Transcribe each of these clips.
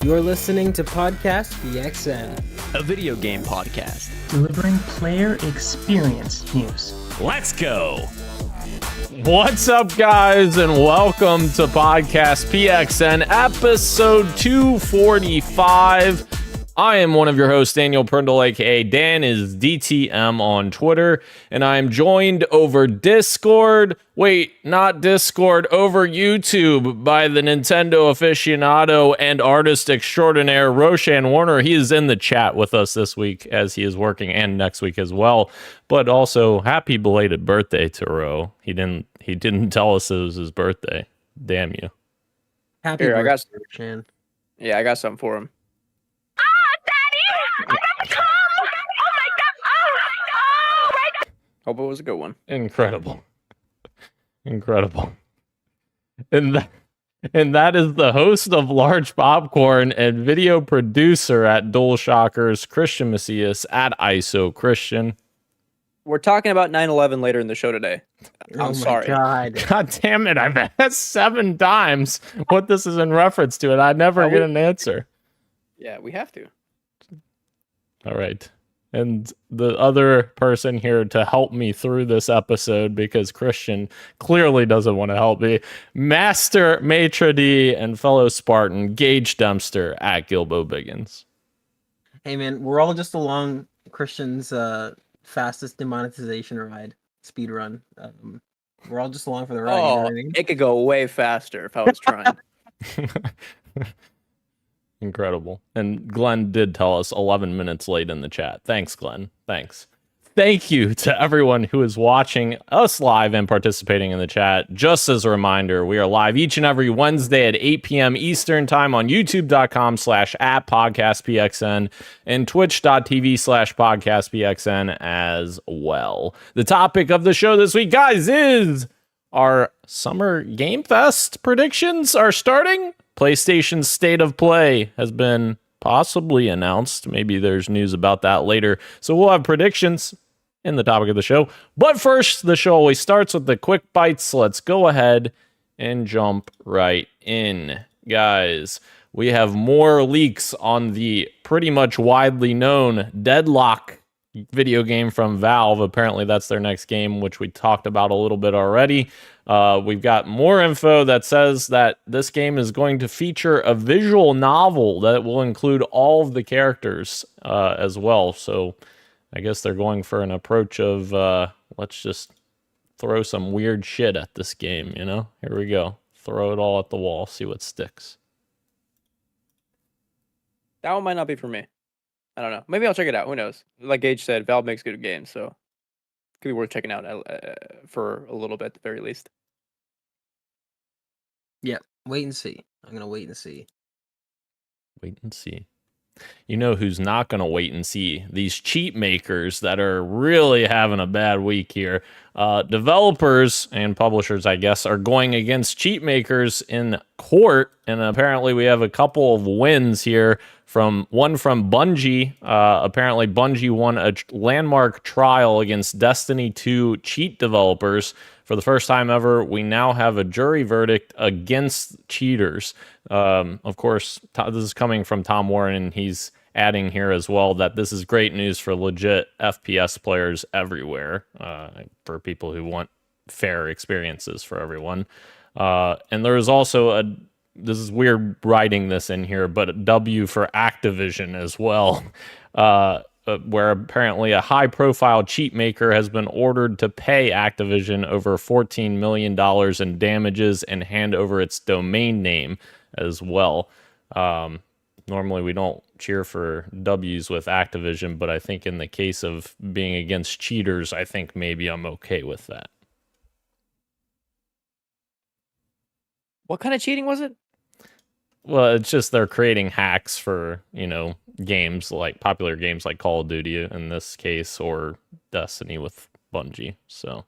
You're listening to Podcast PXN, a video game podcast delivering player experience news. Let's go! What's up, guys, and welcome to Podcast PXN, episode 245. I am one of your hosts, Daniel Prindle, aka Dan is DTM on Twitter, and I am joined over Discord. Wait, not Discord, over YouTube by the Nintendo aficionado and artist extraordinaire Roshan Warner. He is in the chat with us this week as he is working, and next week as well. But also, happy belated birthday to Ro. He didn't tell us it was his birthday. Damn you. Happy Here, birthday, Roshan. Yeah, I got something for him. Hope it was a good one. Incredible. And that is the host of Large Popcorn and video producer at DualShockers, Christian Macias at ISO Christian. We're talking about 9/11 later in the show today. I'm sorry. God. God damn it, I've asked 7 times what this is in reference to, and I never get an answer. Yeah, we have to. All right. And the other person here to help me through this episode, because Christian clearly doesn't want to help me, Master Maitre D and fellow Spartan, Gage Dempster at Gilbo Biggins. Hey, man, we're all just along Christian's fastest demonetization ride, speed run. We're all just along for the ride. You know what I mean? It could go way faster if I was trying. Incredible. And Glenn did tell us 11 minutes late in the chat. Thanks, Glenn. Thanks. Thank you to everyone who is watching us live and participating in the chat. Just as a reminder, we are live each and every Wednesday at 8 p.m. Eastern time on youtube.com/@podcastpxn and twitch.tv/podcastpxn as well. The topic of the show this week, guys, is our Summer Game Fest predictions are starting. PlayStation's State of Play has been possibly announced. Maybe there's news about that later. So we'll have predictions in the topic of the show. But first, the show always starts with the quick bites. So let's go ahead and jump right in. Guys, we have more leaks on the pretty much widely known Deadlock video game from Valve. Apparently that's their next game, which we talked about a little bit already. We've got more info that says that this game is going to feature a visual novel that will include all of the characters as well. So I guess they're going for an approach of let's just throw some weird shit at this game, you know? Here we go. Throw it all at the wall, see what sticks. That one might not be for me. I don't know. Maybe I'll check it out. Who knows? Like Gage said, Valve makes good games, so it could be worth checking out for a little bit at the very least. Yeah, wait and see. I'm going to wait and see. Wait and see. You know who's not going to wait and see? These cheat makers that are really having a bad week here. Developers and publishers, I guess, are going against cheat makers in court, and apparently we have a couple of wins here. One from Bungie. Apparently Bungie won a landmark trial against Destiny 2 cheat developers. For the first time ever, we now have a jury verdict against cheaters. Of course, this is coming from Tom Warren, and he's adding here as well that this is great news for legit FPS players everywhere, for people who want fair experiences for everyone. And there is also this is weird writing this in here, but a W for Activision as well, where apparently a high-profile cheat maker has been ordered to pay Activision over $14 million in damages and hand over its domain name as well. Normally we don't cheer for W's with Activision, but I think in the case of being against cheaters, I think maybe I'm okay with that. What kind of cheating was it? Well, it's just they're creating hacks for, games like popular games like Call of Duty in this case, or Destiny with Bungie. So,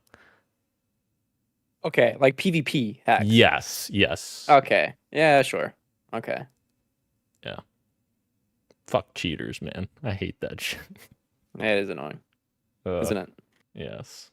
Okay, like PvP hacks. yes. Okay. Yeah, sure. Okay. Yeah. Fuck cheaters, man. I hate that shit. It is annoying, isn't it? Yes.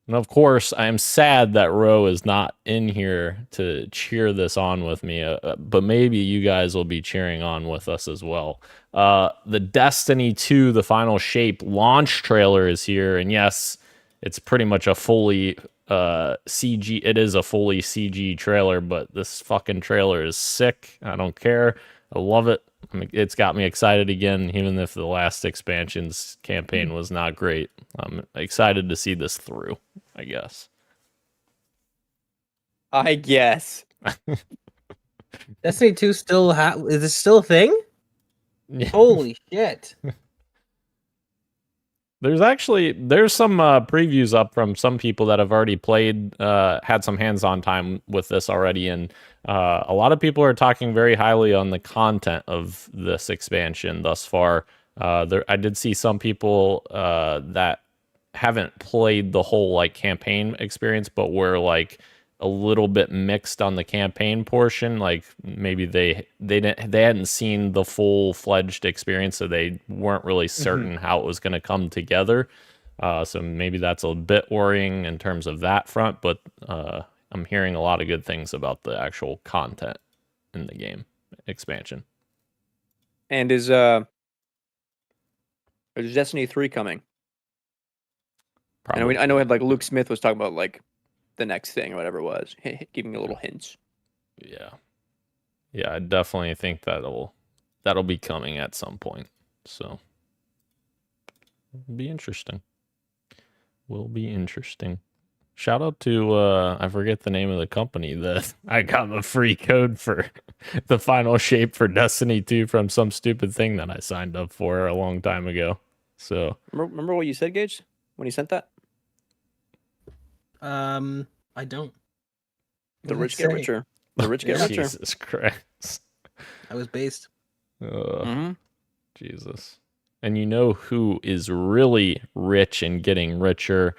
And of course, I am sad that Ro is not in here to cheer this on with me, but maybe you guys will be cheering on with us as well. The Destiny 2, the final shape launch trailer is here. And yes, it's pretty much a fully CG. It is a fully CG trailer, but this fucking trailer is sick. I don't care. I love it. I mean, it's got me excited again, even if the last expansion's campaign was not great. I'm excited to see this through, I guess. I guess. Destiny 2 still is this still a thing? Yeah. Holy shit. There's some previews up from some people that have already played, had some hands-on time with this already, and a lot of people are talking very highly on the content of this expansion thus far. I did see some people that haven't played the whole like campaign experience, but were like a little bit mixed on the campaign portion. Like maybe they hadn't seen the full-fledged experience, so they weren't really certain how it was going to come together. So maybe that's a bit worrying in terms of that front, but I'm hearing a lot of good things about the actual content in the game expansion. And is Destiny 3 coming? Probably. I know like Luke Smith was talking about like the next thing or whatever it was, giving a little hints. Yeah, I definitely think that'll be coming at some point. So it'll be interesting. Will be interesting. Shout out to I forget the name of the company that I got a free code for the final shape for Destiny 2 from some stupid thing that I signed up for a long time ago. So remember what you said, Gage, when you sent that? I don't. The rich get richer. The rich get richer. Jesus Christ. I was based. Jesus. And you know who is really rich and getting richer?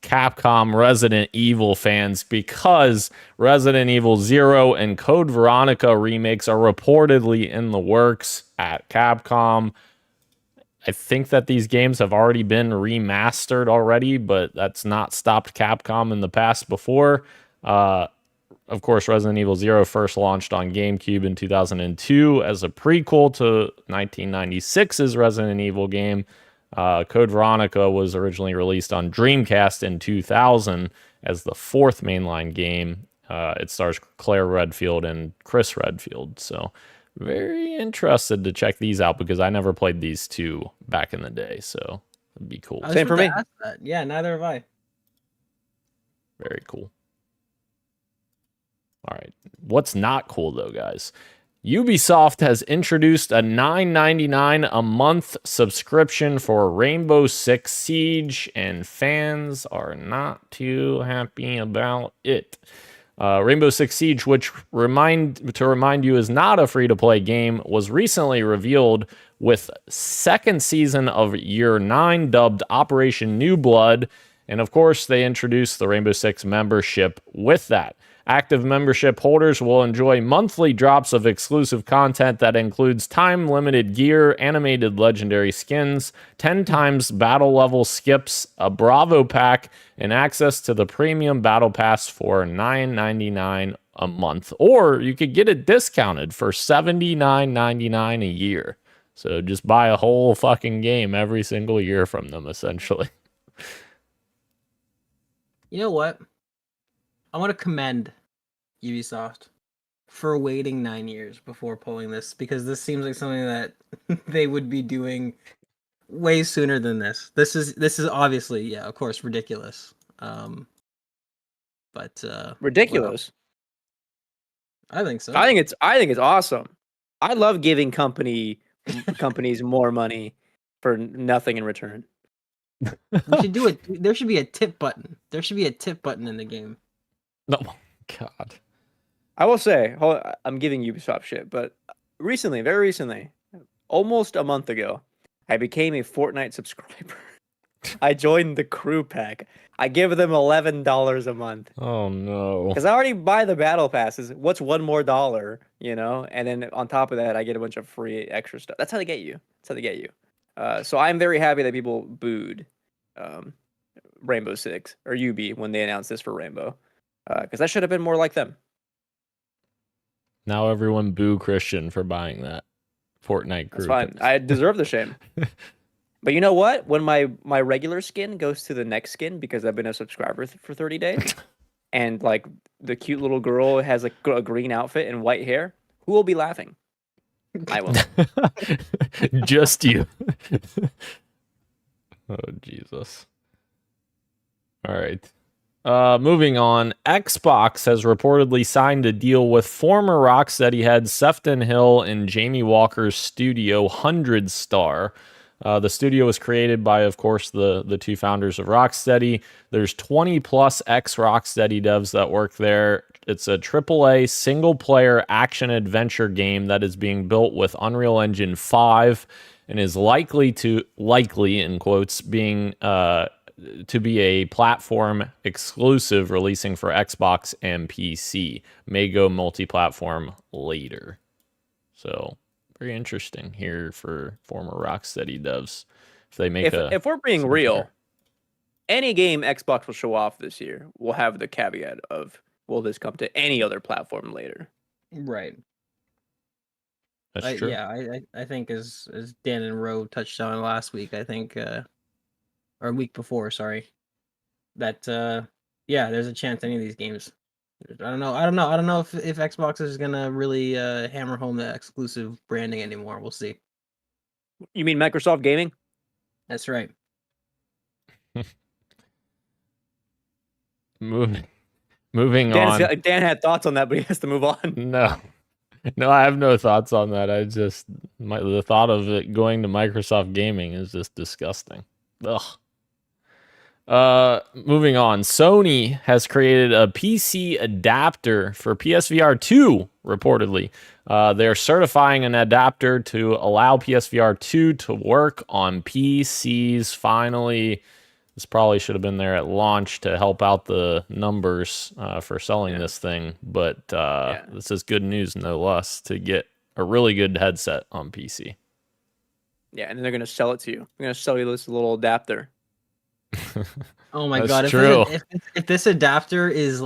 Capcom Resident Evil fans, because Resident Evil 0 and Code Veronica remakes are reportedly in the works at Capcom. I think that these games have already been remastered already, but that's not stopped Capcom in the past before. Of course, Resident Evil 0 first launched on GameCube in 2002 as a prequel to 1996's Resident Evil game. Code Veronica was originally released on Dreamcast in 2000 as the fourth mainline game. It stars Claire Redfield and Chris Redfield, so very interested to check these out because I never played these two back in the day, so it'd be cool. Same for me. Yeah, neither have I. Very cool. All right. What's not cool though, guys? Ubisoft has introduced a $9.99 a month subscription for Rainbow Six Siege, and fans are not too happy about it. Rainbow Six Siege, which remind you is not a free-to-play game, was recently revealed with second season of Year 9 dubbed Operation New Blood, and of course they introduced the Rainbow Six membership with that. Active membership holders will enjoy monthly drops of exclusive content that includes time-limited gear, animated legendary skins, 10 times battle level skips, a Bravo pack, and access to the premium battle pass for $9.99 a month. Or you could get it discounted for $79.99 a year. So just buy a whole fucking game every single year from them, essentially. You know what? I want to commend Ubisoft for waiting 9 years before pulling this, because this seems like something that they would be doing way sooner than this. This is obviously, yeah, of course, ridiculous. But ridiculous. Well, I think so. I think it's awesome. I love giving companies more money for nothing in return. We should do it. There should be a tip button. There should be a tip button in the game. No, God. I will say, I'm giving Ubisoft shit, but recently, very recently, almost a month ago, I became a Fortnite subscriber. I joined the crew pack. I give them $11 a month. Oh no! Because I already buy the battle passes. What's one more dollar, you know? And then on top of that, I get a bunch of free extra stuff. That's how they get you. So I'm very happy that people booed Rainbow Six or UB when they announced this for Rainbow, because that should have been more like them. Now everyone boo Christian for buying that Fortnite That's crew. fine. I deserve the shame. But you know what? When my regular skin goes to the next skin because I've been a subscriber for 30 days, and like the cute little girl has like a green outfit and white hair, who will be laughing? I will. Just you. Oh, Jesus. All right. Moving on. Xbox has reportedly signed a deal with former Rocksteady heads Sefton Hill and Jamie Walker's studio 100 Star. The studio was created by, of course, the two founders of Rocksteady. There's 20 plus ex-Rocksteady devs that work there. It's a AAA single-player action-adventure game that is being built with Unreal Engine 5 and is likely, in quotes, being to be a platform exclusive releasing for Xbox and PC. May go multi-platform later. So... very interesting here for former Rocksteady devs. If they make if we're being real, any game Xbox will show off this year will have the caveat of, will this come to any other platform later? Right. That's true. Yeah, I think as Dan and Roe touched on last week, I think, or a week before, sorry, that yeah, there's a chance any of these games. I don't know if Xbox is gonna really hammer home the exclusive branding anymore. We'll see. You mean Microsoft Gaming? That's right. Moving Dan on. had thoughts on that, but he has to move on. No, I have no thoughts on that. The thought of it going to Microsoft Gaming is just disgusting. Ugh. Moving on. Sony has created a PC adapter for PSVR 2, reportedly. They're certifying an adapter to allow PSVR 2 to work on PCs. Finally, this probably should have been there at launch to help out the numbers for selling this thing. But this is good news, no less, to get a really good headset on PC. Yeah, and then they're going to sell it to you. They're going to sell you this little adapter. Oh my That's god! true. If this adapter is,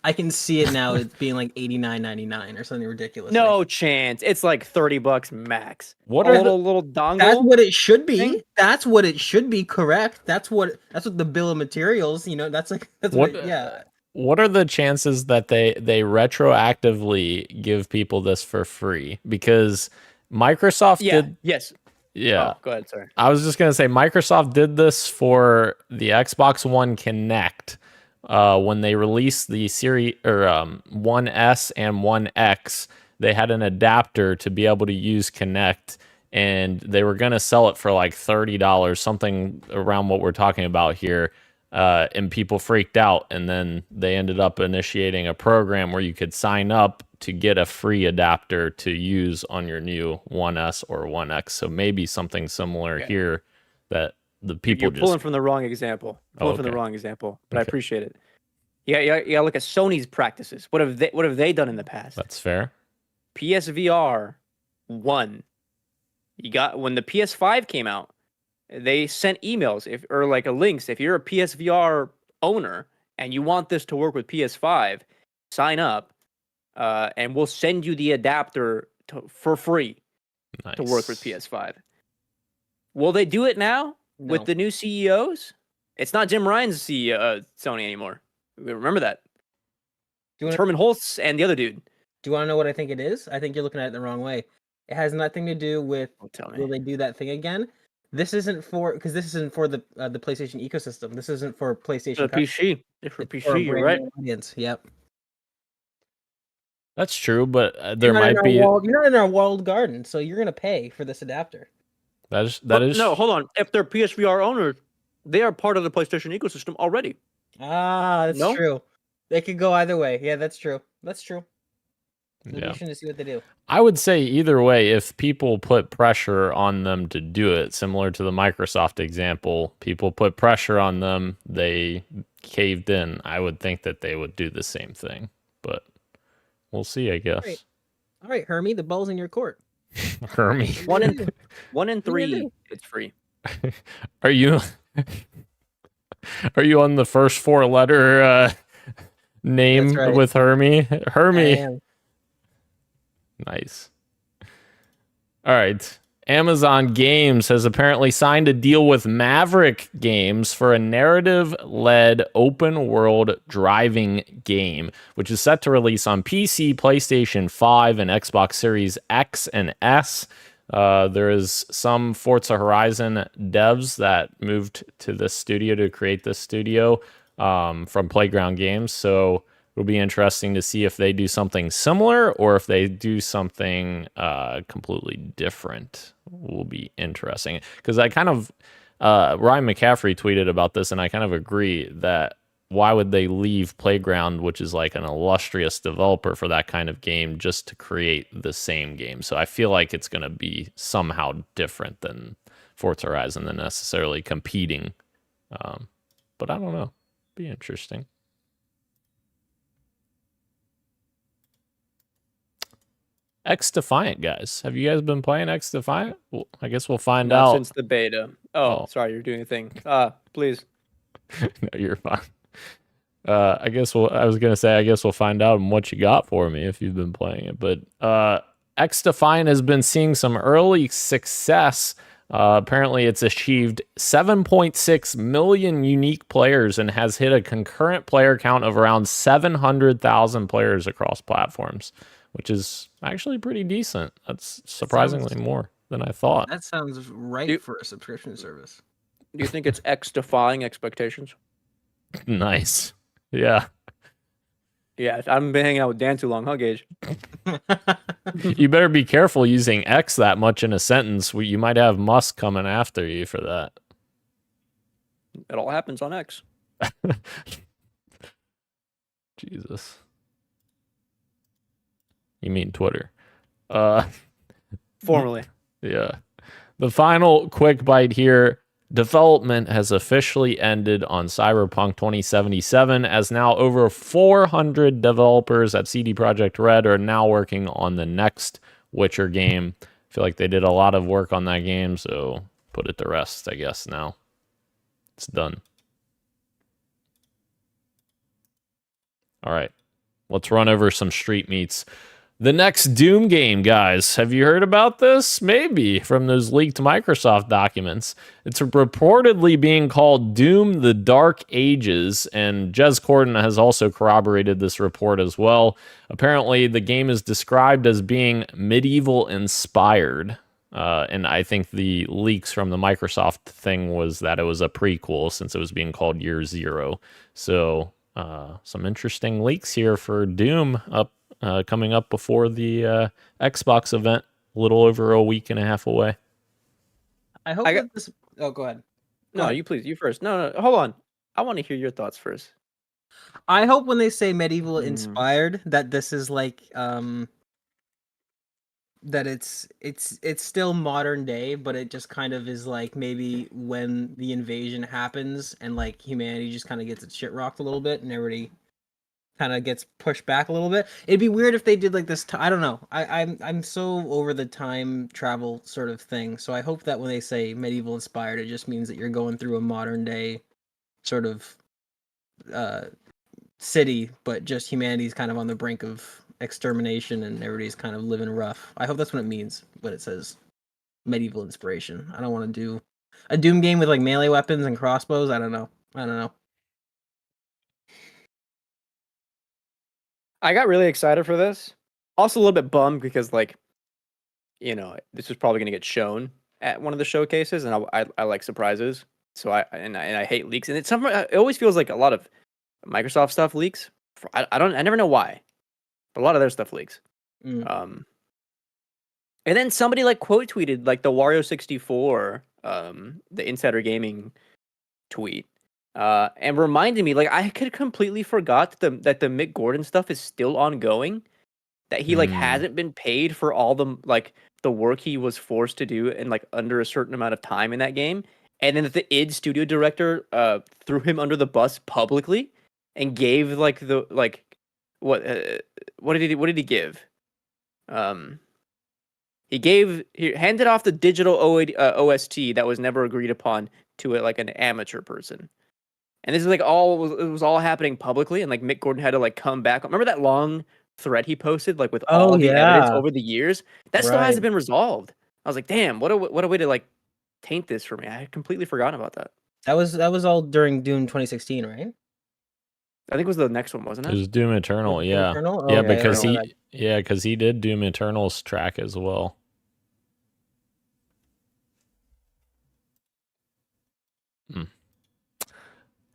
I can see it now. It's being like $89.99 or something ridiculous. No chance. It's like $30 max. What A are little dongle? That's what it should be. thing? That's what it should be. Correct. That's what the bill of materials. That's What- yeah. What are the chances that they retroactively give people this for free? Because Microsoft Yeah. did. Yes. Yeah. Oh, go ahead. Sorry. I was just going to say Microsoft did this for the Xbox One Connect when they released the series One S and One X. They had an adapter to be able to use Connect, and they were going to sell it for like $30, something around what we're talking about here. And people freaked out, and then they ended up initiating a program where you could sign up to get a free adapter to use on your new 1S or 1X. So maybe something similar here that the people You're pulling from the wrong example. Pulling from the okay. wrong example, but I Okay. appreciate it. Yeah. Look at Sony's practices. What have they done in the past? That's fair. PSVR 1. You got when the PS5 came out, they sent emails links. If you're a PSVR owner and you want this to work with PS5, sign up, and we'll send you the adapter for free to work with PS5. Will they do it now with the new CEOs? It's not Jim Ryan's CEO Sony anymore. Remember that. Herman Holtz and the other dude. Do you want to know what I think it is? I think you're looking at it the wrong way. It has nothing to do with will they do that thing again? This isn't for the PlayStation ecosystem. This isn't for PlayStation. For PC. It's for PC, a right? Audience. Yep. That's true, but there might be. You're not in our walled garden, so you're gonna pay for this adapter. That is. No, hold on. If they're PSVR owners, they are part of the PlayStation ecosystem already. Ah, that's true. They could go either way. Yeah, that's true. That's true. We'll be interesting to see what they do. I would say either way, if people put pressure on them to do it, similar to the Microsoft example, people put pressure on them, they caved in. I would think that they would do the same thing, but we'll see, I guess. All right, Hermie, the ball's in your court. Hermie. One in 3, it's free. Are you Are you on the first 4-letter name right. with Hermie? I Hermie. am. Nice. All right. Amazon Games has apparently signed a deal with Maverick Games for a narrative-led open-world driving game, which is set to release on PC, PlayStation 5, and Xbox Series X and S. There is some Forza Horizon devs that moved to this studio to create this studio from Playground Games, so it'll be interesting to see if they do something similar or if they do something completely different. Will be interesting because I kind of Ryan McCaffrey tweeted about this, and I kind of agree that why would they leave Playground, which is like an illustrious developer for that kind of game, just to create the same game? So I feel like it's going to be somehow different than Forza Horizon than necessarily competing. But I don't know. Be interesting. X Defiant, guys. Have you guys been playing X Defiant? Well, I guess we'll find Not out. since the beta. Oh, sorry, you're doing a thing. Please. No, you're fine. I guess I was gonna say, I guess we'll find out what you got for me if you've been playing it. But X Defiant has been seeing some early success. Apparently, it's achieved 7.6 million unique players and has hit a concurrent player count of around 700,000 players across platforms, which is actually pretty decent. That's surprisingly more than I thought. That sounds right for a subscription service. Do you think it's X-defying expectations? Nice. Yeah. Yeah, I haven't been hanging out with Dan too long, huh, Gage? You better be careful using X that much in a sentence. You might have Musk coming after you for that. It all happens on X. Jesus. You mean Twitter. Formerly. Yeah. The final quick bite here. Development has officially ended on Cyberpunk 2077, as now over 400 developers at CD Projekt Red are now working on the next Witcher game. I feel like they did a lot of work on that game, so put it to rest, I guess, now. It's done. All right. Let's run over some street meets. The next Doom game, guys. Have you heard about this? Maybe from those leaked Microsoft documents. It's reportedly being called Doom: The Dark Ages, and Jez Corden has also corroborated this report as well. Apparently, the game is described as being medieval-inspired, and I think the leaks from the Microsoft thing was that it was a prequel since it was being called Year Zero. So, some interesting leaks here for Doom coming up before the Xbox event, a little over a week and a half away. I hope that this... Oh, go ahead. No, you please. You first. No, hold on. I want to hear your thoughts first. I hope when they say medieval inspired that this is like that it's still modern day, but it just kind of is like maybe when the invasion happens and like humanity just kind of gets its shit rocked a little bit and everybody kind of gets pushed back a little bit. It'd be weird if they did like this. I don't know. I'm so over the time travel sort of thing. So I hope that when they say medieval inspired, it just means that you're going through a modern day sort of city, but just humanity's kind of on the brink of extermination and everybody's kind of living rough. I hope that's what it means when it says medieval inspiration. I don't want to do a Doom game with like melee weapons and crossbows. I don't know. I got really excited for this. Also a little bit bummed because, like, you know, this was probably going to get shown at one of the showcases, and I like surprises. So I hate leaks, and it always feels like a lot of Microsoft stuff leaks. I never know why, but a lot of their stuff leaks. And then somebody like quote tweeted like the Wario64, the Insider Gaming tweet. And reminded me, like, I could completely forgot that the Mick Gordon stuff is still ongoing, that he like hasn't been paid for all the work he was forced to do in like under a certain amount of time in that game, and then that the id studio director threw him under the bus publicly and gave like what did he give? He handed off the digital OST that was never agreed upon to like an amateur person. And this is like it was all happening publicly, and like Mick Gordon had to like come back. Remember that long thread he posted, like with Oh, all the evidence yeah. over the years? That still Right. hasn't been resolved. I was like, damn, what a way to like taint this for me. I had completely forgotten about that. That was all during Doom 2016, right? I think it was the next one, wasn't It it? was Doom Eternal, Doom yeah. Eternal? Yeah, Okay, because I don't know he did Doom Eternal's track as well.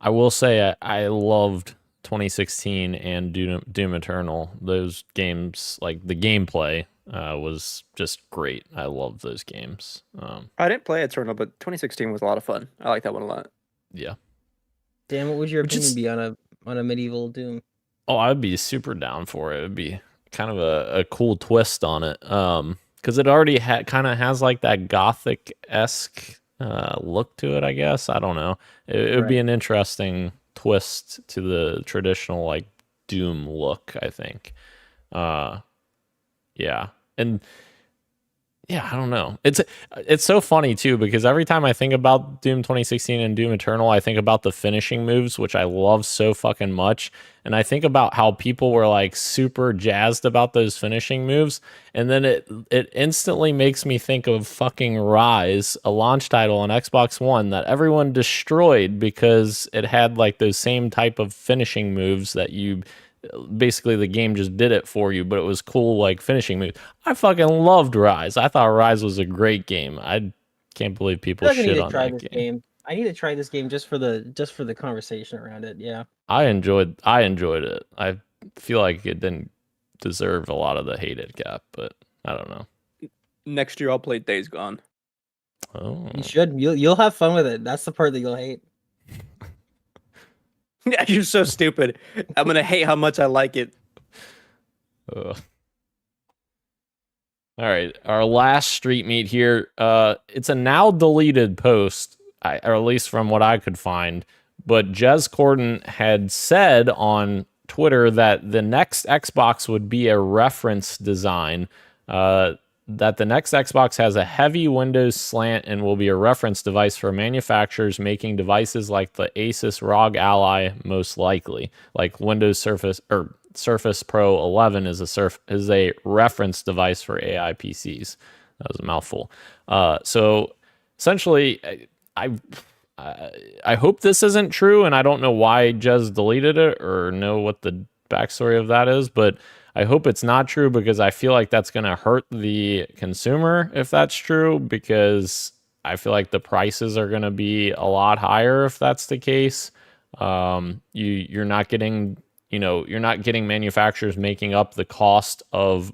I will say I loved 2016 and Doom Eternal. Those games, like the gameplay, was just great. I love those games. I didn't play Eternal, but 2016 was a lot of fun. I like that one a lot. Yeah. Dan, what would your Which opinion is- be on a medieval Doom? Oh, I'd be super down for it. It'd be kind of a cool twist on it. Because it already kind of has like that gothic-esque look to it, I guess. I don't know. It would be Right. an interesting twist to the traditional like Doom look, I think. Yeah. And yeah, I don't know. It's so funny too, because every time I think about Doom 2016 and Doom Eternal, I think about the finishing moves, which I love so fucking much. And I think about how people were like super jazzed about those finishing moves. And then it instantly makes me think of fucking Rise, a launch title on Xbox One that everyone destroyed because it had like those same type of finishing moves that you basically the game just did it for you, but it was cool like finishing moves. I fucking loved Rise. I thought Rise was a great game. I can't believe people I feel like I need shit to on try that this game. game. I need to try this game just for the conversation around it. Yeah. I enjoyed it. I feel like it didn't deserve a lot of the hate it got, but I don't know. Next year, I'll play Days Gone. Oh, You should. You'll have fun with it. That's the part that you'll hate. Yeah, you're so stupid. I'm gonna hate how much I like it. ugh. All right, our last street meet here. It's a now deleted post, or at least from what I could find. But Jez Corden had said on Twitter that the next Xbox would be a reference design. That the next Xbox has a heavy Windows slant and will be a reference device for manufacturers making devices like the Asus ROG Ally, most likely, like Windows Surface or Surface Pro 11 is a reference device for AI PCs. That was a mouthful. So essentially, I hope this isn't true, and I don't know why Jez deleted it or know what the backstory of that is, but I hope it's not true because I feel like that's going to hurt the consumer if that's true, because I feel like the prices are going to be a lot higher if that's the case. You're not getting manufacturers making up the cost of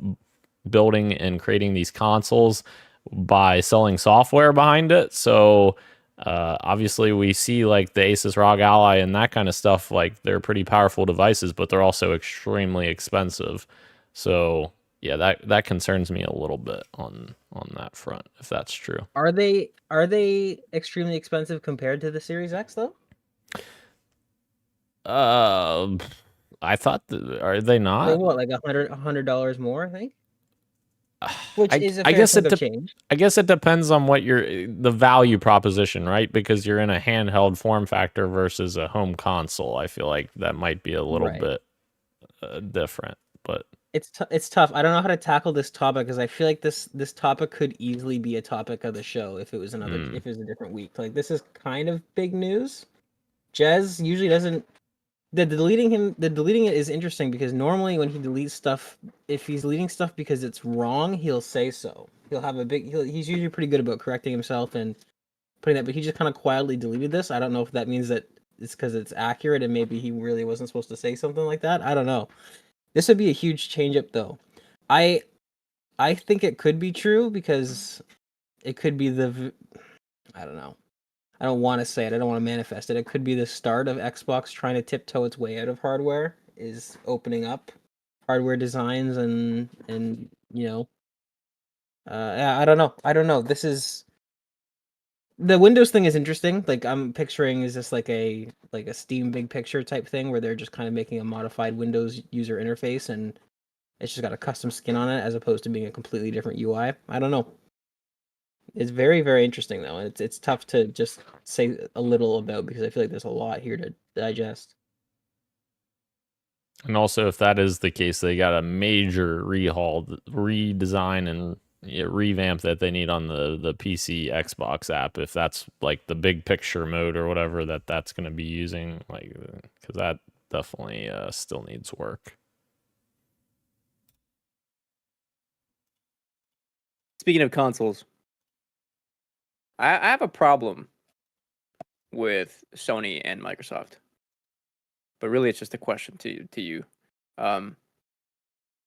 building and creating these consoles by selling software behind it. So obviously we see like the Asus ROG Ally and that kind of stuff, like they're pretty powerful devices, but they're also extremely expensive. So yeah, that concerns me a little bit on that front, if that's true. Are they extremely expensive compared to the Series X though? I thought are they not? They're what, like $100 more, I think? Which is a I fair guess chunk of change. I guess it depends on what the value proposition, right? Because you're in a handheld form factor versus a home console. I feel like that might be a little Right. bit different, but It's tough. I don't know how to tackle this topic because I feel like this topic could easily be a topic of the show if it was if it was a different week. Like this is kind of big news. Jez usually doesn't. The deleting it is interesting because normally when he deletes stuff, if he's deleting stuff because it's wrong, he'll say so. He'll have he's usually pretty good about correcting himself and putting that, but he just kind of quietly deleted this. I don't know if that means that it's because it's accurate and maybe he really wasn't supposed to say something like that. I don't know. This would be a huge change up though. I think it could be true because it could be I don't know. I don't want to say it. I don't want to manifest it. It could be the start of Xbox trying to tiptoe its way out of hardware, is opening up hardware designs and yeah, I don't know. This is the Windows thing is interesting. Like I'm picturing is this like a Steam big picture type thing where they're just kind of making a modified Windows user interface and it's just got a custom skin on it as opposed to being a completely different UI. I don't know. It's very, very interesting though, and it's tough to just say a little about because I feel like there's a lot here to digest. And also, if that is the case, they got a major redesign, and revamp that they need on the PC Xbox app. If that's like the big picture mode or whatever that's going to be using, like, because that definitely still needs work. Speaking of consoles, I have a problem with Sony and Microsoft, but really it's just a question to you.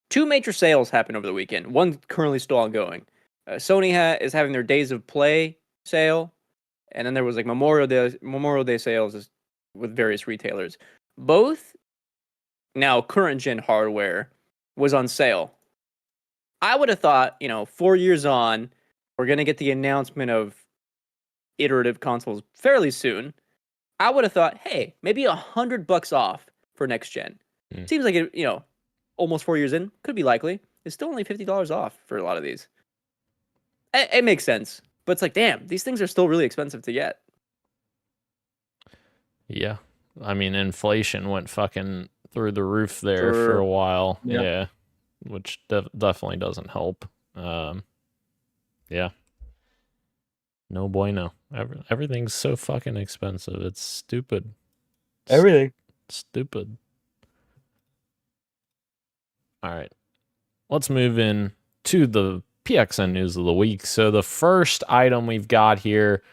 Two major sales happened over the weekend. One currently still ongoing. Sony is having their Days of Play sale, and then there was like Memorial Day sales with various retailers. Both now current gen hardware was on sale. I would have thought, 4 years on, we're gonna get the announcement of iterative consoles fairly soon. I would have thought, hey, maybe $100 off for next gen. Seems like it, almost 4 years in, could be likely. It's still only $50 off for a lot of these. It makes sense, but it's like, damn, these things are still really expensive to get. Yeah, I mean, inflation went fucking through the roof there for a while. Yep. Yeah, which definitely doesn't help. Yeah. No bueno. Everything's so fucking expensive. It's stupid. Everything. Stupid. All right. Let's move in to the PXN news of the week. So the first item we've got here,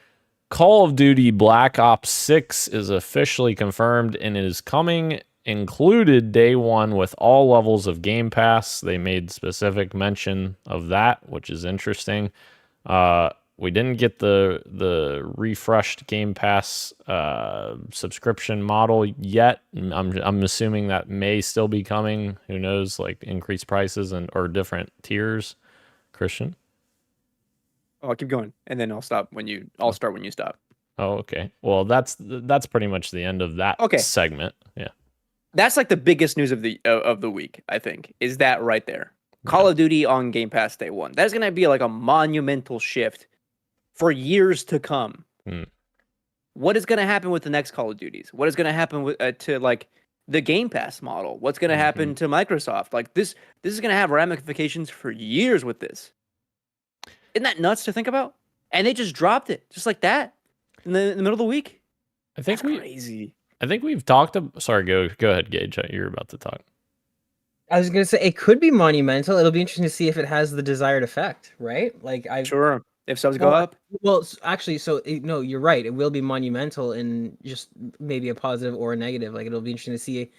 Call of Duty Black Ops 6 is officially confirmed and is coming included day one with all levels of Game Pass. They made specific mention of that, which is interesting. We didn't get the refreshed Game Pass subscription model yet. I'm assuming that may still be coming. Who knows? Like increased prices or different tiers. Christian. I'll keep going, and then I'll start when you stop. Oh, okay. Well, that's pretty much the end of that segment. Yeah. That's like the biggest news of the week, I think, is that right there. Call of Duty on Game Pass day one. That's going to be like a monumental shift for years to come. What is going to happen with the next Call of Duties? What is going to happen with to like the Game Pass model? What's going to happen to Microsoft? Like this is going to have ramifications for years with this. Isn't that nuts to think about? And they just dropped it just like that in the middle of the week. That's crazy. I think we've talked. Sorry, go ahead, Gage. You're about to talk. I was gonna say it could be monumental. It'll be interesting to see if it has the desired effect, right? Like Sure. If subs go up. Well, actually, no, you're right. It will be monumental in just maybe a positive or a negative. Like it'll be interesting to see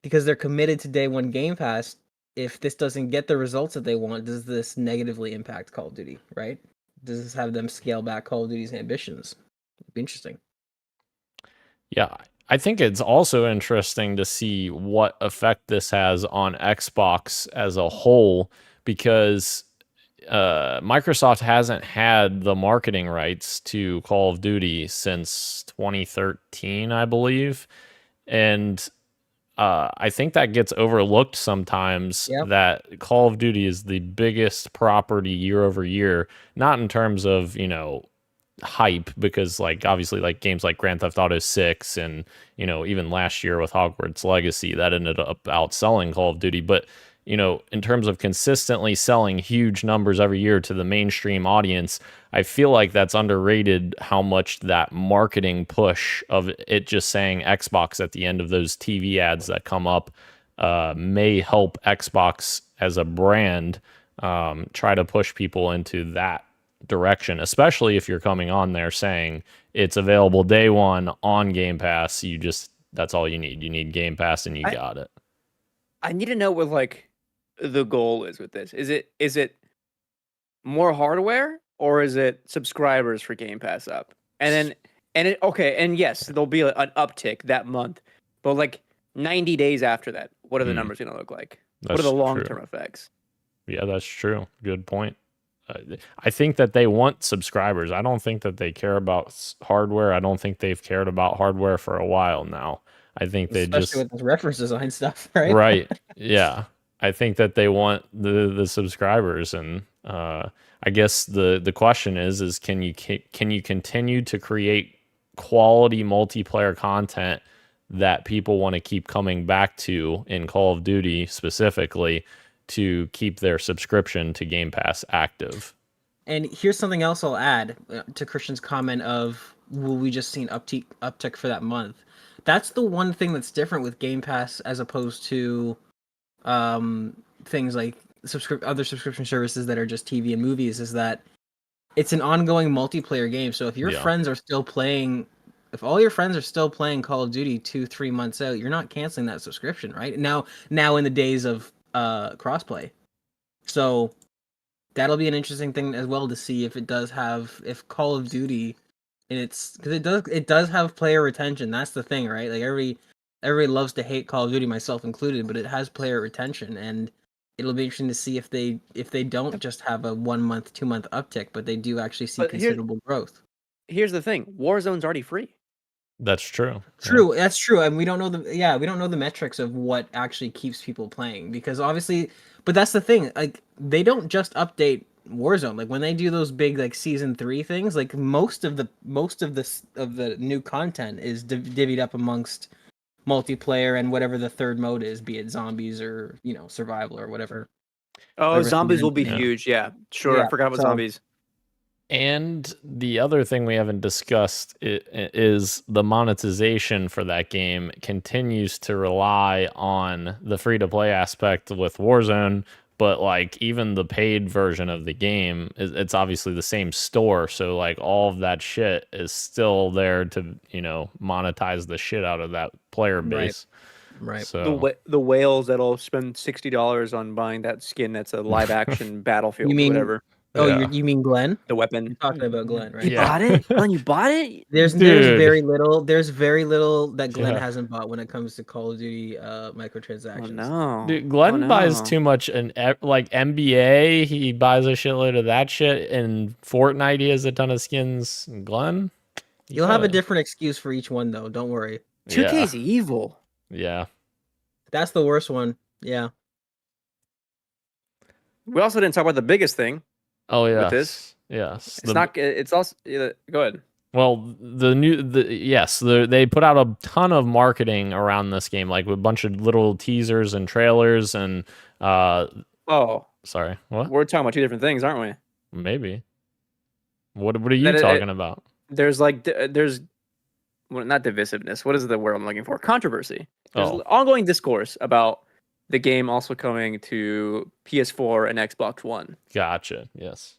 because they're committed to day one Game Pass. If this doesn't get the results that they want, does this negatively impact Call of Duty? Right? Does this have them scale back Call of Duty's ambitions? It'd be interesting. Yeah, I think it's also interesting to see what effect this has on Xbox as a whole because Microsoft hasn't had the marketing rights to Call of Duty since 2013, I believe. And I think that gets overlooked sometimes that Call of Duty is the biggest property year over year, not in terms of, hype, because like obviously like games like Grand Theft Auto 6 and even last year with Hogwarts Legacy that ended up outselling Call of Duty, but in terms of consistently selling huge numbers every year to the mainstream audience, I feel like that's underrated how much that marketing push of it just saying Xbox at the end of those TV ads that come up may help Xbox as a brand try to push people into that direction, especially if you're coming on there saying it's available day one on Game Pass. That's all you need. You need Game Pass and you got it. I need to know what like the goal is with this. Is it more hardware or is it subscribers for Game Pass up? And yes, there'll be an uptick that month, but like 90 days after that, what are the numbers going to look like? What are the long-term effects? Yeah, that's true. Good point. I think that they want subscribers. I don't think that they care about hardware. I don't think they've cared about hardware for a while now. I think they especially with the reference design stuff, right? Right. Yeah. I think that they want the subscribers, and I I guess the question is can you continue to create quality multiplayer content that people want to keep coming back to in Call of Duty specifically to keep their subscription to Game Pass active? And here's something else I'll add to Christian's comment of, will we just see an uptick for that month? That's the one thing that's different with Game Pass as opposed to things like other subscription services that are just TV and movies, is that it's an ongoing multiplayer game. So if your friends are still playing, if all your friends are still playing Call of Duty 2-3 months out, you're not canceling that subscription, right? Now in the days of crossplay. So that'll be an interesting thing as well to see if Call of Duty, and because it does have player retention. That's the thing, right? Like everybody loves to hate Call of Duty, myself included, but it has player retention, and it'll be interesting to see if they don't just have a 1 month, 2 month uptick, but they do actually see considerable growth. Here's the thing: Warzone's already free. That's true. True, yeah. That's true, and we don't know the metrics of what actually keeps people playing, because obviously, but that's the thing. Like, they don't just update Warzone. Like when they do those big like season 3 things, like most of the new content is divvied up amongst multiplayer and whatever the third mode is, be it zombies or survival or whatever. Oh, zombies will be huge. Yeah, sure. I forgot about zombies. And the other thing we haven't discussed is the monetization for that game continues to rely on the free-to-play aspect with Warzone, but like even the paid version of the game, it's obviously the same store, so like all of that shit is still there to, monetize the shit out of that player base. Right. So the whales that'll spend $60 on buying that skin that's a live action Battlefield or whatever. Oh, yeah. You mean Glenn? The weapon. You're talking about Glenn, right? You bought it? Glenn, you bought it? There's very little that Glenn hasn't bought when it comes to Call of Duty microtransactions. Oh, no. Dude, Glenn buys too much like NBA, he buys a shitload of that shit, and Fortnite he has a ton of skins. Glenn? You'll have a different excuse for each one though, don't worry. 2K's evil. Yeah. That's the worst one. Yeah. We also didn't talk about the biggest thing. Oh yeah. With this, yes. It's also. Go ahead. Well, they put out a ton of marketing around this game, like with a bunch of little teasers and trailers and. Sorry. What? We're talking about two different things, aren't we? Maybe. What are you talking about? There's not divisiveness. What is the word I'm looking for? Controversy. There's ongoing discourse about the game also coming to PS4 and Xbox One. Gotcha. Yes.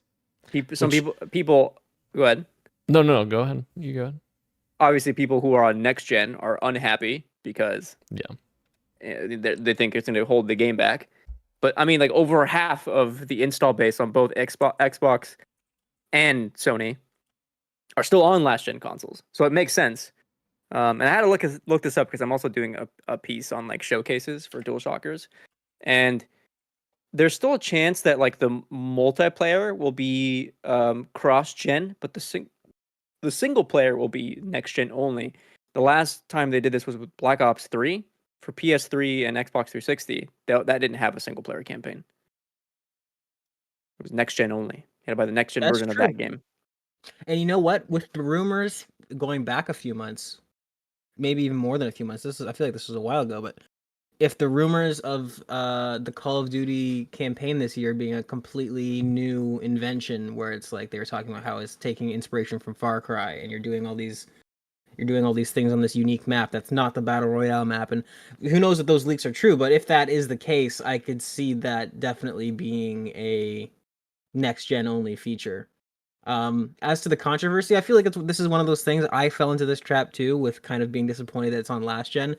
People. Go ahead. No. Go ahead. You go ahead. Obviously, people who are on next gen are unhappy because they think it's going to hold the game back. But I mean, like over half of the install base on both Xbox and Sony are still on last gen consoles, so it makes sense. And I had to look this up because I'm also doing a piece on like showcases for DualShockers, and there's still a chance that like the multiplayer will be cross gen, but the single player will be next gen only. The last time they did this was with Black Ops 3 for PS3 and Xbox 360. That didn't have a single player campaign. It was next gen only. You had to buy the next gen version of that game. And you know what? With the rumors going back a few months, maybe even more than a few months. I feel like this was a while ago, but if the rumors of the Call of Duty campaign this year being a completely new invention, where it's like they were talking about how it's taking inspiration from Far Cry, and you're doing all these things on this unique map that's not the Battle Royale map, and who knows if those leaks are true, but if that is the case, I could see that definitely being a next gen only feature. As to the controversy, I feel like this is one of those things. I fell into this trap too, with kind of being disappointed that it's on last gen.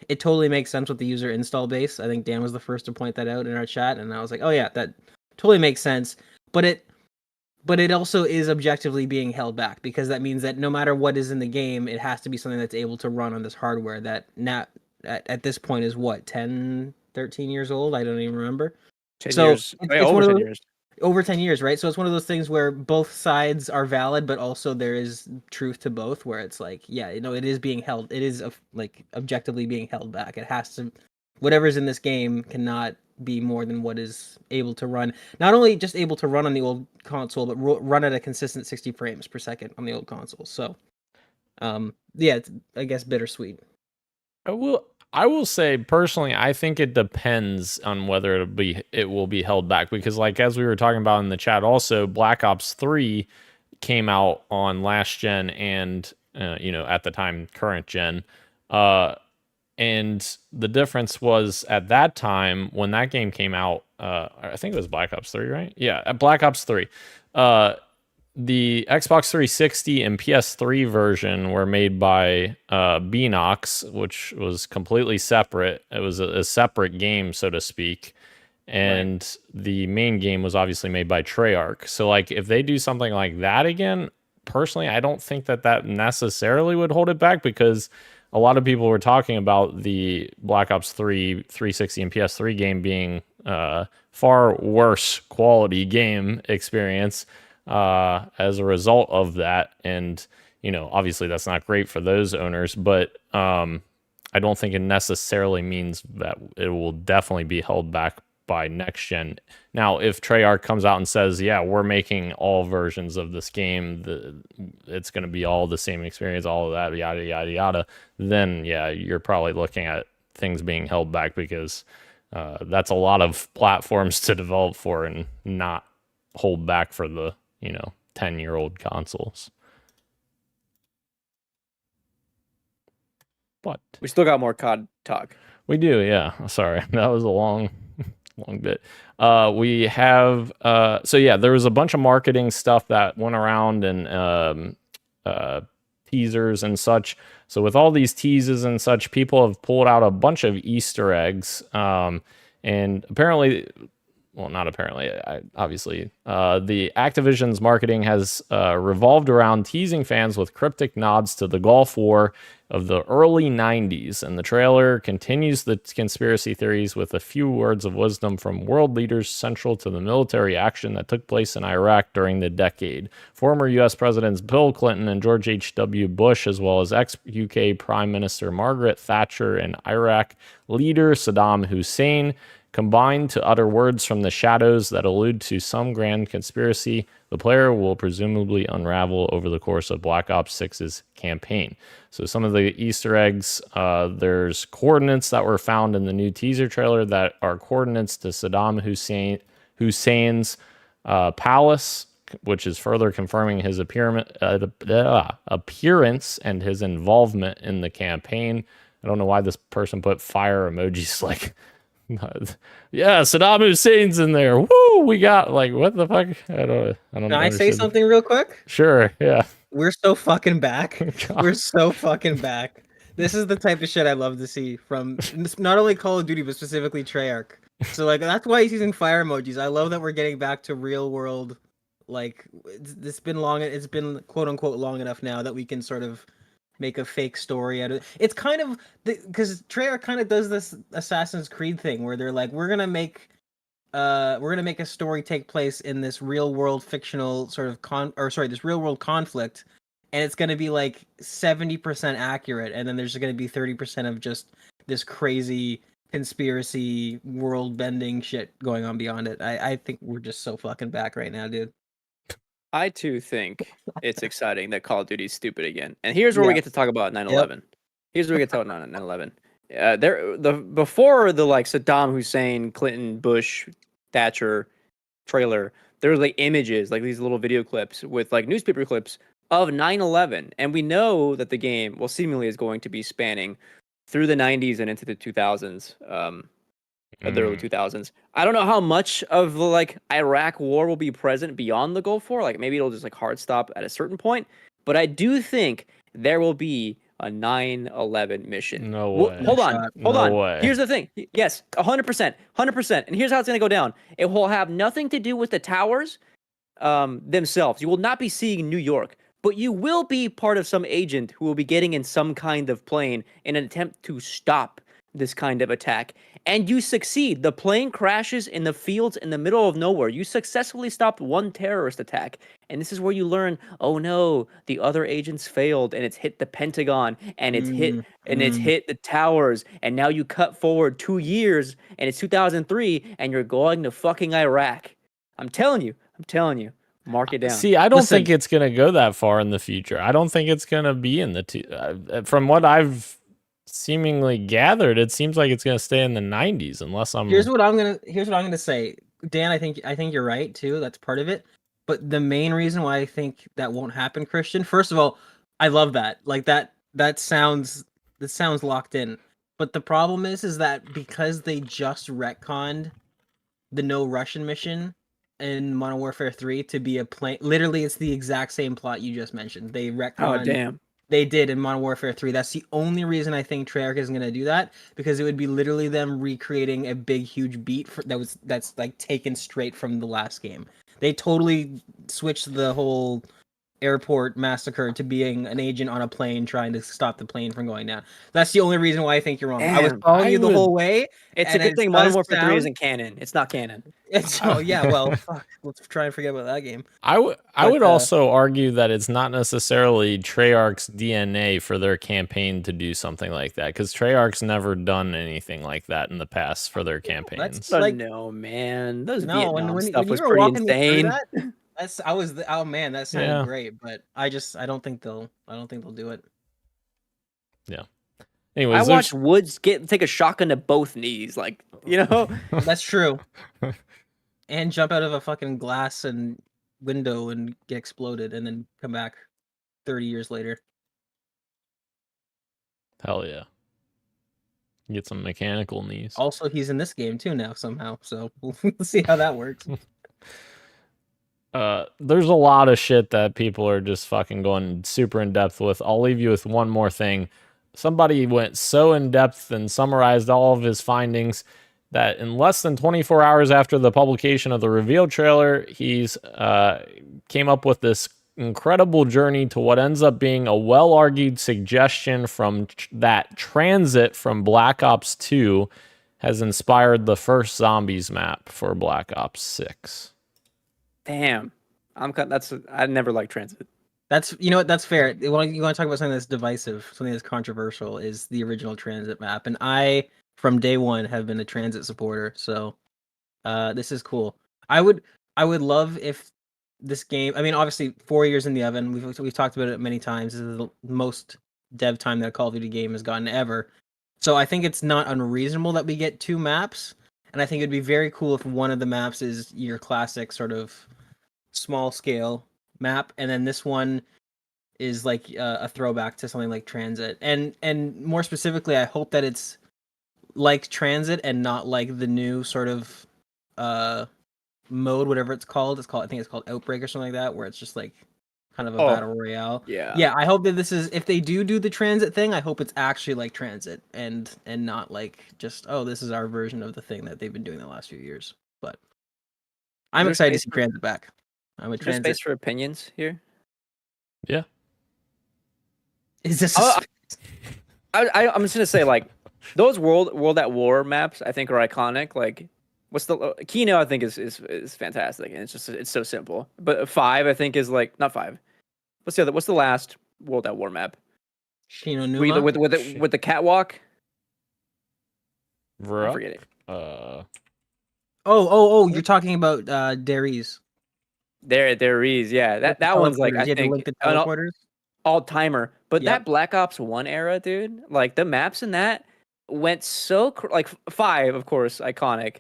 It totally makes sense with the user install base. I think Dan was the first to point that out in our chat, and I was like, oh yeah, that totally makes sense. But it also is objectively being held back, because that means that no matter what is in the game, it has to be something that's able to run on this hardware that at this point is what, 10, 13 years old? I don't even remember. 10 years. It's over 10 years. Over 10 years, right? So it's one of those things where both sides are valid, but also there is truth to both, where it's like, yeah, it is being held. It is like objectively being held back. It has to, whatever's in this game cannot be more than what is able to run. Not only just able to run on the old console, but run at a consistent 60 frames per second on the old console. So, yeah, it's, I guess, bittersweet. I will say personally, I think it depends on whether it will be held back, because like as we were talking about in the chat, also Black Ops 3 came out on last gen and at the time current gen, and the difference was at that time when that game came out, I think it was Black Ops 3, right? Yeah, at Black Ops 3. The Xbox 360 and PS3 version were made by Beanox, which was completely separate. It was a separate game, so to speak. And the main game was obviously made by Treyarch. So, like, if they do something like that again, personally, I don't think that necessarily would hold it back, because a lot of people were talking about the Black Ops 3 360 and PS3 game being far worse quality game experience as a result of that. And, obviously that's not great for those owners, but I don't think it necessarily means that it will definitely be held back by next gen. Now, if Treyarch comes out and says, yeah, we're making all versions of this game, it's going to be all the same experience, all of that, yada, yada, yada, then yeah, you're probably looking at things being held back, because that's a lot of platforms to develop for and not hold back for the 10-year-old consoles. But We still got more COD talk. we do, yeah. Sorry, that was a long bit. We have so yeah, there was a bunch of marketing stuff that went around, and teasers and such. So with all these teases and such, people have pulled out a bunch of Easter eggs, and apparently, well, not apparently, obviously, the Activision's marketing has revolved around teasing fans with cryptic nods to the Gulf War of the early 90s. And the trailer continues the conspiracy theories with a few words of wisdom from world leaders central to the military action that took place in Iraq during the decade. Former U.S. Presidents Bill Clinton and George H.W. Bush, as well as ex-UK Prime Minister Margaret Thatcher and Iraq leader Saddam Hussein, combined to utter words from the shadows that allude to some grand conspiracy the player will presumably unravel over the course of Black Ops 6's campaign. So some of the Easter eggs, there's coordinates that were found in the new teaser trailer that are coordinates to Saddam Hussein's palace, which is further confirming his appearance and his involvement in the campaign. I don't know why this person put fire emojis like... Yeah, Saddam Hussein's in there. Woo! We got, like, what the fuck? I don't Can I say something real quick? Sure, yeah. We're so fucking back. We're so fucking back. This is the type of shit I love to see from not only Call of Duty, but specifically Treyarch. So, like, that's why he's using fire emojis. I love that we're getting back to real world. Like, it's been quote unquote long enough now that we can sort of make a fake story out of it. It's kind of because Treyarch kind of does this Assassin's Creed thing where they're like, we're gonna make a story take place in this real world fictional sort of this real world conflict, and it's gonna be like 70% accurate, and then there's gonna be 30% of just this crazy conspiracy world bending shit going on beyond it. I think we're just so fucking back right now, dude. I too think it's exciting that Call of Duty is stupid again. And here's where we get to talk about 9/11. Here's where we get to talk about 9/11. Before the like Saddam Hussein, Clinton, Bush, Thatcher trailer, there was like images, like these little video clips with like newspaper clips of 9/11, and we know that the game, well, seemingly is going to be spanning through the 90s and into the 2000s. The early 2000s. I don't know how much of the like Iraq war will be present beyond the Gulf War. Like maybe it'll just like hard stop at a certain point. But I do think there will be a 9/11 mission. No way. Hold on. Way. Here's the thing. Yes, 100%. And here's how it's going to go down. It will have nothing to do with the towers themselves. You will not be seeing New York, but you will be part of some agent who will be getting in some kind of plane in an attempt to stop this kind of attack. and you succeed. The plane crashes in the fields in the middle of nowhere. You successfully stopped one terrorist attack. And this is where you learn, oh no, the other agents failed and it's hit the Pentagon and it's hit the towers. And now you cut forward 2 years and it's 2003 and you're going to fucking Iraq. I'm telling you. Mark it down. See, I don't think it's going to go that far in the future. I don't think it's going to be in the from what I've seemingly gathered, it seems like it's going to stay in the 90s unless I'm Here's what I'm going to say. Dan, I think you're right too. That's part of it. But the main reason why I think that won't happen, Christian, first of all, I love that. Like that sounds locked in. But the problem is that because they just retconned the no Russian mission in Modern Warfare 3 to be a plane, literally it's the exact same plot you just mentioned. They retconned. Oh damn. They did in Modern Warfare 3. That's the only reason I think Treyarch is going to do that, because it would be literally them recreating a big, huge beat that's like taken straight from the last game. They totally switched the whole airport massacre to being an agent on a plane trying to stop the plane from going down. That's the only reason why I think you're wrong. I was following you the whole way. It's a good thing Modern Warfare 3 isn't canon. It's not canon. Well, fuck. Let's try and forget about that game. I would also argue that it's not necessarily Treyarch's DNA for their campaign to do something like that, because Treyarch's never done anything like that in the past for their campaigns. No, man. Those Vietnam stuff when was pretty insane. That sounded great, but I don't think they'll do it. Yeah. Anyways, I watched Woods take a shotgun to both knees, like, you know. That's true. And jump out of a fucking glass and window and get exploded, and then come back 30 years later. Hell yeah. Get some mechanical knees. Also, he's in this game too now somehow, so we'll see how that works. There's a lot of shit that people are just fucking going super in depth with. I'll leave you with one more thing. Somebody went so in depth and summarized all of his findings that in less than 24 hours after the publication of the reveal trailer, he's came up with this incredible journey to what ends up being a well-argued suggestion from that transit from Black Ops 2 has inspired the first zombies map for Black Ops 6. Damn, I never liked transit. That's that's fair. You want to talk about something that's divisive, something that's controversial, is the original transit map, and I from day one have been a transit supporter. So this is cool. I would love if this game. I mean, obviously 4 years in the oven. We've talked about it many times. This is the most dev time that a Call of Duty game has gotten ever. So I think it's not unreasonable that we get 2 maps, and I think it'd be very cool if one of the maps is your classic sort of small scale map, and then this one is like a throwback to something like Transit, and more specifically, I hope that it's like Transit and not like the new sort of mode, whatever it's called. I think it's called Outbreak or something like that, where it's just like kind of a battle royale. Yeah. I hope that this is, if they do the Transit thing, I hope it's actually like Transit and not like just, oh, this is our version of the thing that they've been doing the last few years. But I'm excited to see Transit back. I'm a Transit. Space for opinions here. Yeah. Is this? I'm just gonna say, like, those World at War maps I think are iconic. Like, what's the Kino? I think is fantastic, and it's so simple. But 5 I think is like not 5. What's the last World at War map? Shino Numa? With the catwalk. I forget it. Oh! You're talking about Darius. There is, yeah. That one's like, I think link the teleporters. All timer. But Yep. that Black Ops 1 era, dude, like the maps in that went so like 5, of course, iconic.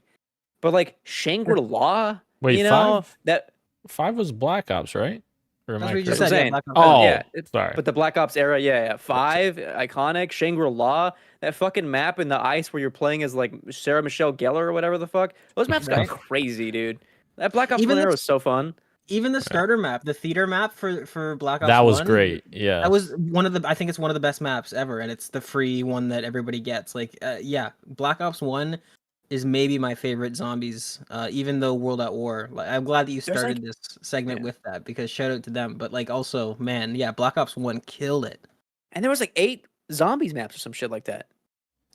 But like Shangri-La, Wait, you know, 5? that 5 was Black Ops, right? Or am That's I what you just crazy? said. saying. Black Ops. Oh, yeah, sorry. But the Black Ops era, yeah. 5, iconic. Shangri-La, that fucking map in the ice where you're playing as like Sarah Michelle Gellar or whatever the fuck. Those maps got crazy, dude. That Black Ops 1 era was so fun. Even the starter map, the theater map for Black Ops that was 1, great. Yeah. That was I think it's one of the best maps ever, and it's the free one that everybody gets. Like, yeah, Black Ops 1 is maybe my favorite zombies, even though World at War. Like, I'm glad that you started this segment with that, because shout out to them. But like, also, man, yeah, Black Ops 1 killed it. And there was like 8 zombies maps or some shit like that.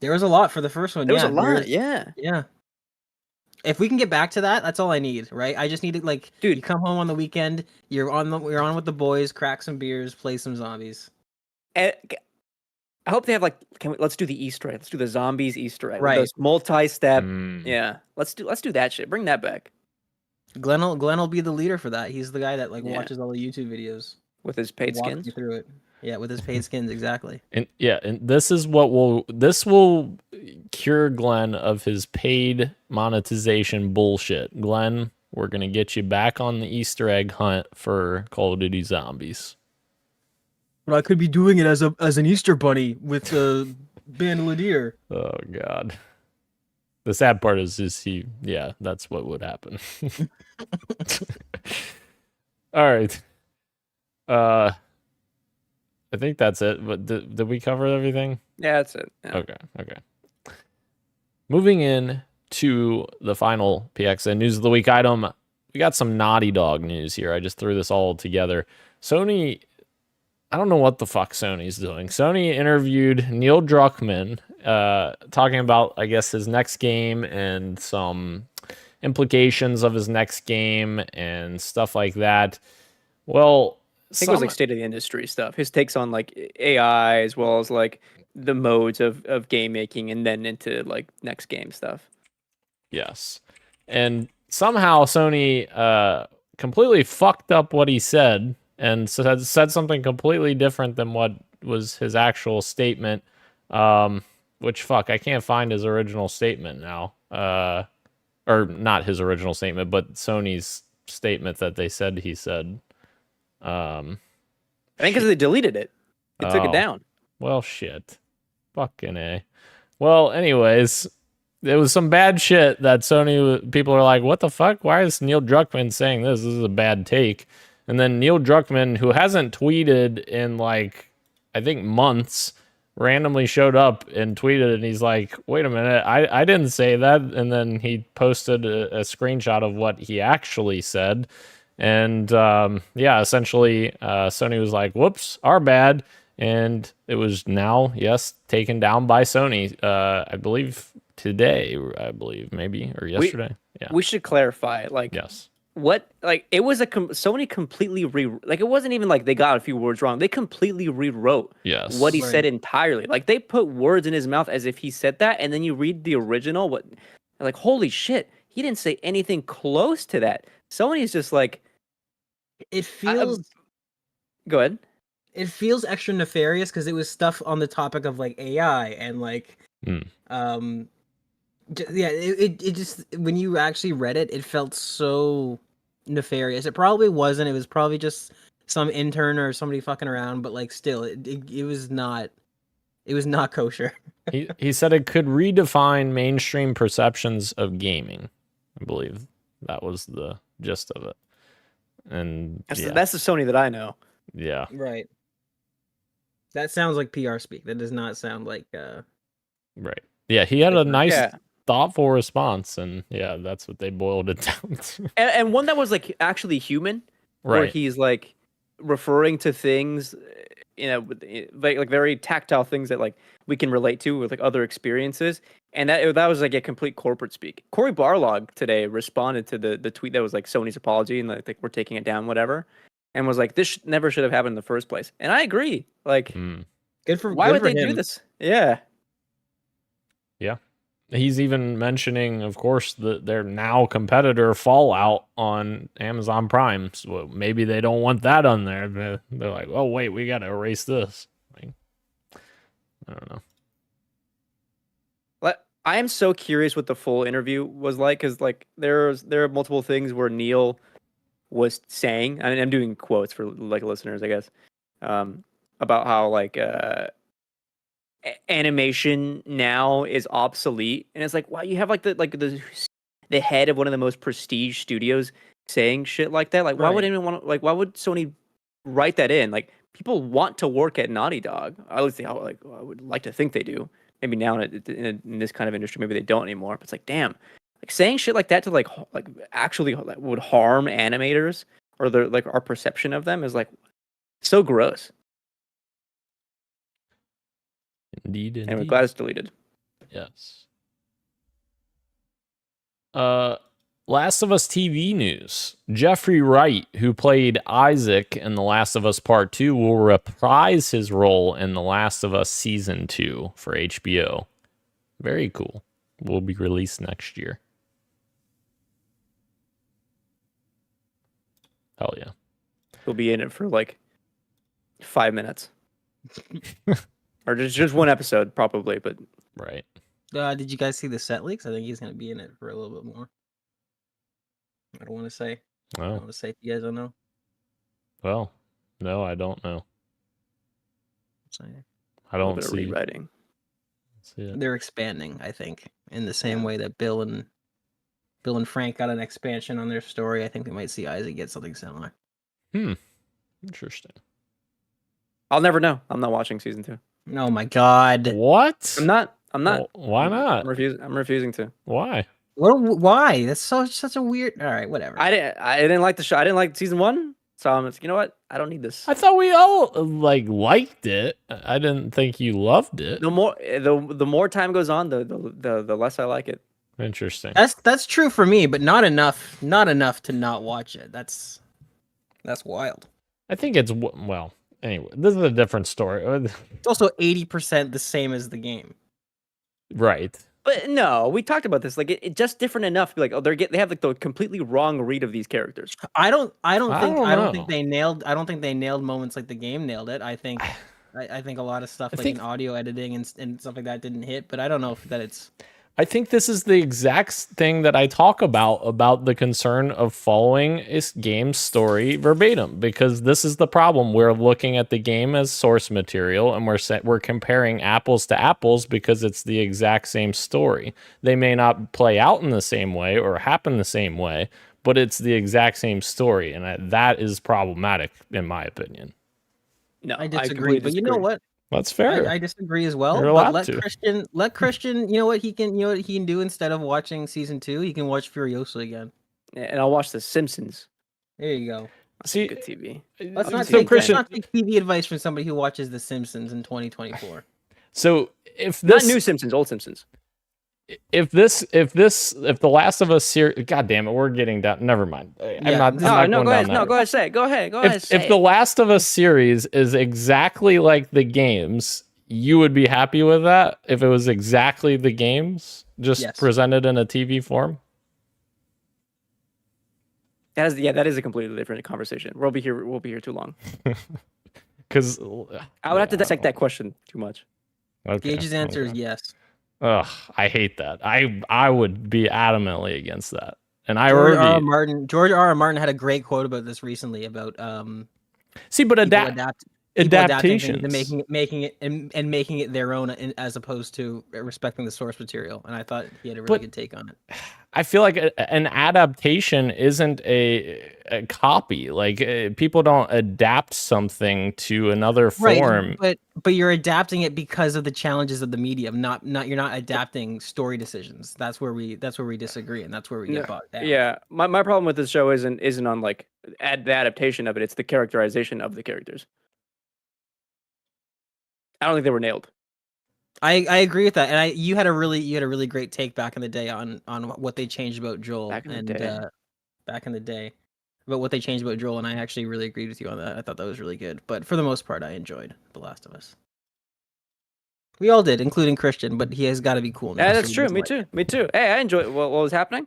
There was a lot for the first one. There was Yeah, a lot. there's- Yeah, yeah. If we can get back to that, that's all I need, right? I just need to like, Dude. you come home on the weekend, you're on with the boys, crack some beers, play some zombies. And I hope they have like. Let's do the Easter egg. Let's do the zombies Easter egg. With Right. those multi-step. Mm. Yeah. Let's do that shit. Bring that back Glenn will be the leader for that. He's the guy that like Yeah. watches all the YouTube videos. with his paid Walks skins. you through it. Yeah, with his paid skins, exactly. And this is what will cure Glenn of his paid monetization bullshit. Glenn, we're gonna get you back on the Easter egg hunt for Call of Duty Zombies. But I could be doing it as an Easter bunny with a bandolier. Oh God. The sad part is that's what would happen. All right. I think that's it. But did we cover everything? Yeah, that's it. Yeah. Okay. Moving in to the final PXN news of the week item, we got some Naughty Dog news here. I just threw this all together. Sony, I don't know what the fuck Sony's doing. Sony interviewed Neil Druckmann, talking about, I guess, his next game and some implications of his next game and stuff like that. Well, I think it was like state of the industry stuff. His takes on like AI as well as like the modes of game making and then into like next game stuff. Yes. And somehow Sony completely fucked up what he said and said something completely different than what was his actual statement. Which, fuck, I can't find his original statement now. Or not his original statement, but Sony's statement that they said he said. I think because they deleted it. They took it down. Well, shit. Fucking A. Well, anyways, it was some bad shit that Sony people are like, what the fuck? Why is Neil Druckmann saying this? This is a bad take. And then Neil Druckmann, who hasn't tweeted in like, I think months, randomly showed up and tweeted, and he's like, wait a minute, I didn't say that. And then he posted a screenshot of what he actually said. And essentially, Sony was like, whoops, our bad. And it was now, yes, taken down by Sony, I believe today, maybe, or yesterday. We should clarify, like, Yes. what, like, it was Sony completely it wasn't even like they got a few words wrong. They completely rewrote Yes. what he Right. said entirely. Like, they put words in his mouth as if he said that, and then you read the original, like, holy shit, he didn't say anything close to that. Sony's just like, It feels go ahead. it feels extra nefarious because it was stuff on the topic of like AI and like it just, when you actually read it, it felt so nefarious. It probably wasn't. It was probably just some intern or somebody fucking around, but like still, it was not kosher. He said it could redefine mainstream perceptions of gaming. I believe that was the gist of it. And That's the Sony that I know. yeah. Right. That sounds like PR speak. That does not sound like Right. Yeah, he had a nice, Yeah. thoughtful response, and yeah, that's what they boiled it down to. And one that was like actually human, where Right. he's like referring to things, like very tactile things that like we can relate to with like other experiences, and that was like a complete corporate speak. Cory Barlog today responded to the tweet that was like Sony's apology and like we're taking it down, whatever, and was like, this never should have happened in the first place. And I agree. Like, good for why good would for they do him. this? Yeah. Yeah. He's even mentioning, of course, their now competitor Fallout on Amazon Prime. So maybe they don't want that on there. They're like, oh, wait, we got to erase this. Like, I don't know. I am so curious what the full interview was like, because like there are multiple things where Neil was saying. I mean, I'm doing quotes for like listeners, I guess, about how like animation now is obsolete, and it's like, wow, you have like the head of one of the most prestige studios saying shit like that. Like, why would Right. anyone want? Like, why would Sony write that in? Like, people want to work at Naughty Dog. I would think, I would like to think they do. Maybe now in this kind of industry, maybe they don't anymore. But it's like, damn, like saying shit like that to like actually would harm animators or their like our perception of them is like so gross. Indeed. And we're glad it's deleted. Yes. Last of Us TV news. Jeffrey Wright, who played Isaac in The Last of Us Part 2, will reprise his role in The Last of Us Season 2 for HBO. Very cool. Will be released next year. Hell yeah. He'll be in it for like 5 minutes. Or just one episode, probably, but Right. Did you guys see the set leaks? I think he's going to be in it for a little bit more. I don't want to say. I don't Oh, want to say if you guys don't know. well, no, I don't know. So, I a little don't bit of see, rewriting. see it. they're expanding, I think, in the same way that Bill and Frank got an expansion on their story. I think we might see Isaac get something similar. Interesting. I'll never know. I'm not watching season 2. Oh my god! What? I'm not. Well, why not? I'm refusing to. Why? What? Why? That's such a weird. All right, whatever. I didn't like the show. I didn't like season 1. So I'm you know what? I don't need this. I thought we all liked it. I didn't think you loved it. The more time goes on, the less I like it. Interesting. That's true for me, but not enough to not watch it. That's wild. I think it's well. Anyway, this is a different story. It's also 80% the same as the game. Right. But no, we talked about this. Like it just different enough to be like, oh, they have like the completely wrong read of these characters. I don't know. think they nailed moments like the game nailed it. I think a lot of stuff like in audio editing and stuff like that didn't hit, but I don't know if that it's I think this is the exact thing that I talk about the concern of following a game's story verbatim, because this is the problem. We're looking at the game as source material, and we're comparing apples to apples because it's the exact same story. They may not play out in the same way or happen the same way, but it's the exact same story, and that is problematic in my opinion. No, I disagree. But you know what? That's fair. I disagree as well. You're But allowed to. let Christian. You know what he can do instead of watching season 2. He can watch Furiosa again. And I'll watch The Simpsons. There you go. See, Good TV. Let's not So take Christian- TV advice from somebody who watches The Simpsons in 2024. So if Not this new Simpsons, old Simpsons. if The Last of Us series, God damn it, we're getting down. Never mind. I'm not No, going go down ahead. that No, road. go ahead. Say it. Go ahead. Go ahead. Say If The it. Last of Us series is exactly like the games, you would be happy with that if it was exactly the games, just Yes. presented in a TV form? That is a completely different conversation. We'll be here too long. Because I would have to dissect that question too much. Gage's answer is yes. Ugh, I hate that. I would be adamantly against that. And George R. R. Martin had a great quote about this recently about see, but people adapting adaptations things and making it their own, as opposed to respecting the source material. And I thought he had a really good take on it. I feel like an adaptation isn't a copy. Like people don't adapt something to another form. Right, but you're adapting it because of the challenges of the medium. Not you're not adapting story decisions. That's where we disagree, and that's where we get bogged down. Yeah, my problem with this show isn't on like the adaptation of it. It's the characterization of the characters. I don't think they were nailed. I agree with that, and you had a really great take back in the day on what they changed about Joel Back in the day. About what they changed about Joel, and I actually really agreed with you on that. I thought that was really good, but for the most part, I enjoyed The Last of Us. We all did, including Christian, but he has got to be cool now. Yeah, so that's he true. doesn't Me like too. it. Me too. Hey, I enjoyed what was happening.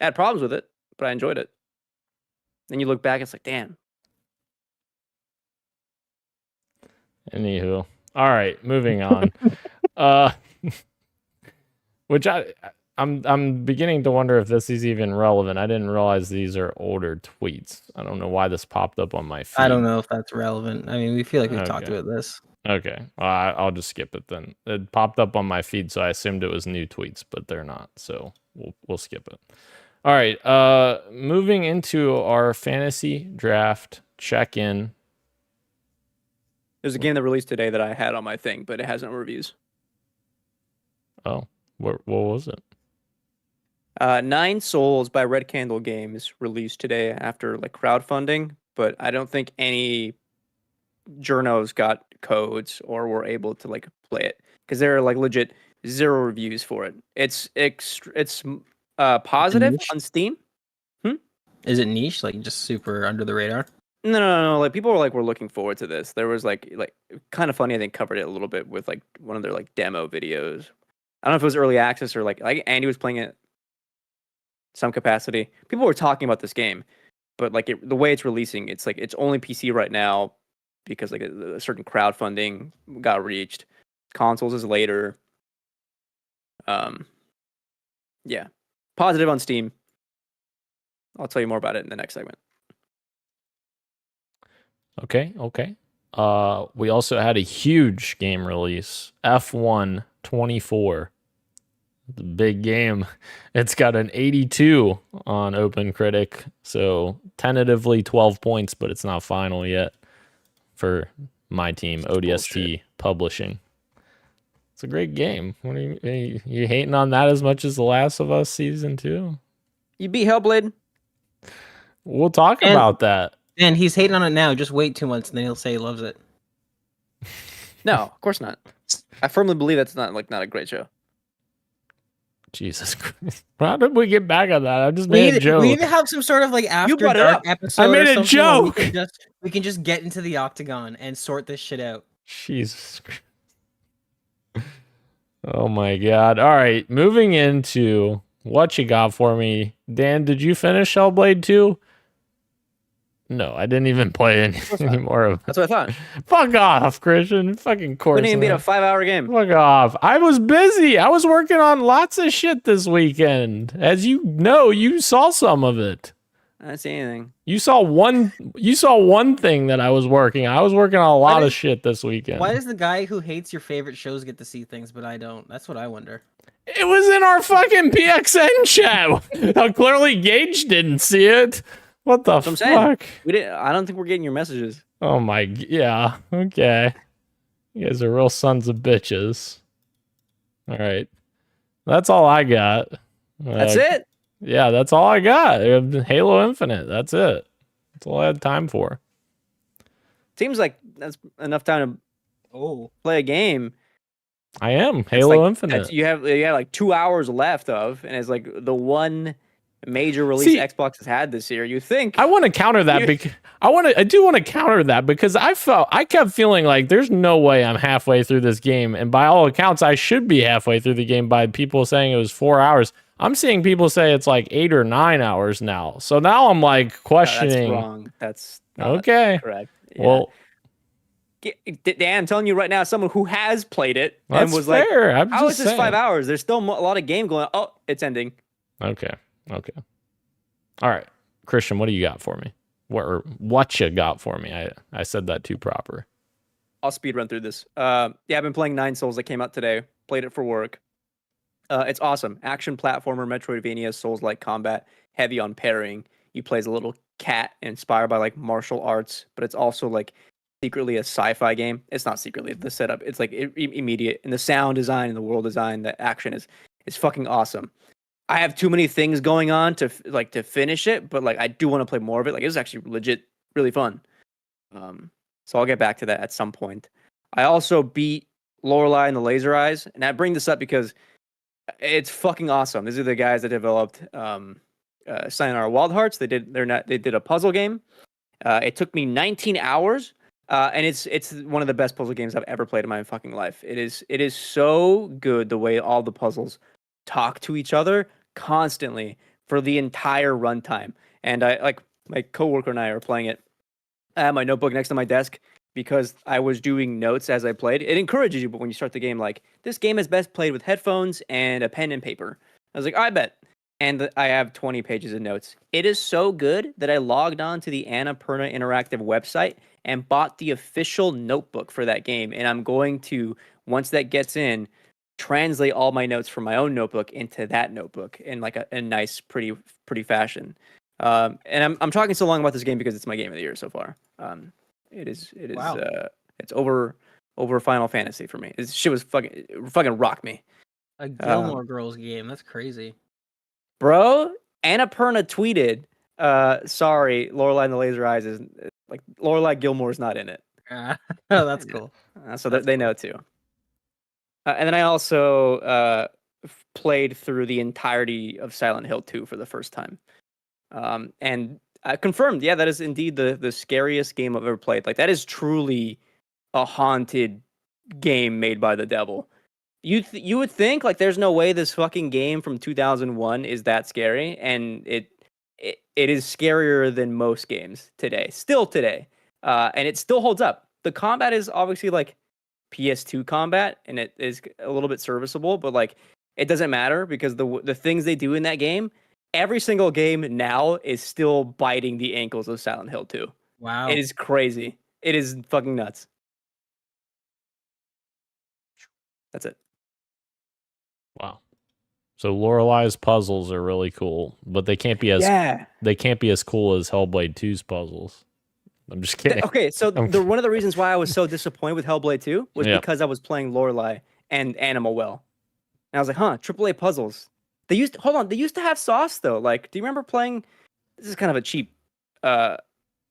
I had problems with it, but I enjoyed it. Then you look back, it's like, damn. Anywho, all right, moving on. Which I'm beginning to wonder if this is even relevant. I didn't realize these are older tweets. I don't know why this popped up on my feed. I don't know if that's relevant. I mean, we feel like we've talked Okay. about this. Okay, well, I'll just skip it then. It popped up on my feed, so I assumed it was new tweets, but they're not. So we'll skip it. All right, moving into our fantasy draft check-in. There's a game that released today that I had on my thing, but it has no reviews. Oh, what was it? 9 Souls by Red Candle Games released today after like crowdfunding, but I don't think any journos got codes or were able to like play it. because there are like legit 0 reviews for it. It's positive niche? on Steam. Is it niche? Like just super under the radar? No. Like people were looking forward to this. There was like kind of funny. I think covered it a little bit with like one of their like demo videos. I don't know if it was early access or like Andy was playing it some capacity. People were talking about this game, but like the way it's releasing, it's like it's only PC right now because like a certain crowdfunding got reached. Consoles is later. Yeah, positive on Steam. I'll tell you more about it in the next segment. Okay. We also had a huge game release, F1 24. The big game. It's got an 82 on OpenCritic, so tentatively 12 points, but it's not final yet for my team, ODST Publishing. It's a great game. What are you hating on that as much as The Last of Us Season 2? You beat Hellblade? We'll talk about that. And he's hating on it now. Just wait 2 months and then he'll say he loves it. No, of course not. I firmly believe that's not a great show. Jesus Christ. How did we get back on that? I just made a joke. We need to have some sort of like after brought it dark up. episode. I made or a something where joke. We can just get into the octagon and sort this shit out. Jesus Christ. Oh my God. All right. Moving into what you got for me. Dan, did you finish Hellblade 2? No, I didn't even play any more of it. That's what I thought. Fuck off, Christian. Fucking course. Couldn't even beat a 5-hour game. Fuck off. I was busy. I was working on lots of shit this weekend. As you know, you saw some of it. I didn't see anything. You saw one thing that I was working on. I was working on a lot of shit this weekend. Why does the guy who hates your favorite shows get to see things, but I don't? That's what I wonder. It was in our fucking PXN chat. Now, clearly Gage didn't see it. What the fuck? Saying. We didn't. I don't think we're getting your messages. Oh my, yeah. Okay. You guys are real sons of bitches. All right. That's all I got. That's it? Yeah, that's all I got. Halo Infinite. That's it. That's all I had time for. Seems like that's enough time to play a game. I am. Halo Infinite. You have like 2 hours left of, and it's like the one major release Xbox has had this year. You think I want to counter that because I do want to counter that because I kept feeling like there's no way I'm halfway through this game, and by all accounts I should be halfway through the game by people saying it was 4 hours. I'm seeing people say it's like 8 or 9 hours now. So now I'm like questioning. That's wrong. That's not okay. Correct. Yeah. Well, Dan, I'm telling you right now, someone who has played it and was fair. like, "How is this 5 hours? There's still a lot of game going on. Oh, it's ending." Okay. All right, Christian, what do you got for me? What you got for me? I said that too proper. I'll speed run through this. I've been playing Nine Souls that came out today. Played it for work. It's awesome. Action platformer, Metroidvania, Souls-like combat, heavy on parrying. You play as a little cat inspired by like martial arts, but it's also like secretly a sci-fi game. It's not secretly the setup. It's like immediate, and the sound design and the world design, the action is fucking awesome. I have too many things going on to finish it, but like I do want to play more of it. Like it was actually legit really fun. So I'll get back to that at some point. I also beat Lorelei and the Laser Eyes, and I bring this up because it's fucking awesome. These are the guys that developed Sayonara Wild Hearts. They did a puzzle game. It took me 19 hours, and it's one of the best puzzle games I've ever played in my fucking life. It is so good the way all the puzzles talk to each other constantly for the entire runtime. And I like my coworker and I are playing it. I have my notebook next to my desk because I was doing notes as I played. It encourages you, but when you start the game, like this game is best played with headphones and a pen and paper. I was like, I bet. And I have 20 pages of notes. It is so good that I logged on to the Annapurna Interactive website and bought the official notebook for that game. And I'm going to, once that gets in, translate all my notes from my own notebook into that notebook in like a nice, pretty fashion. And I'm talking so long about this game because it's my game of the year so far. It is. Wow. It's over Final Fantasy for me. This shit was fucking rocked me. A Gilmore Girls game. That's crazy. Bro, Annapurna tweeted, sorry, Lorelei and the Laser Eyes is like Lorelei Gilmore's not in it. Oh, that's cool. So they know too. And then I also played through the entirety of Silent Hill 2 for the first time. And I confirmed, yeah, that is indeed the scariest game I've ever played. Like, that is truly a haunted game made by the devil. You would think, like, there's no way this fucking game from 2001 is that scary, and it is scarier than most games today, still today. And it still holds up. The combat is obviously like PS2 combat, and it is a little bit serviceable, but like it doesn't matter because the things they do in that game, every single game now is still biting the ankles of Silent Hill 2. Wow. It is crazy. It is fucking nuts. That's it. Wow. So Lorelei's puzzles are really cool, but they can't be as cool as Hellblade 2's puzzles. I'm just kidding. Okay, so one of the reasons why I was so disappointed with Hellblade 2 was because I was playing Lorelei and Animal Well. And I was like, AAA puzzles. They used to have sauce though. Like, do you remember playing, this is kind of a cheap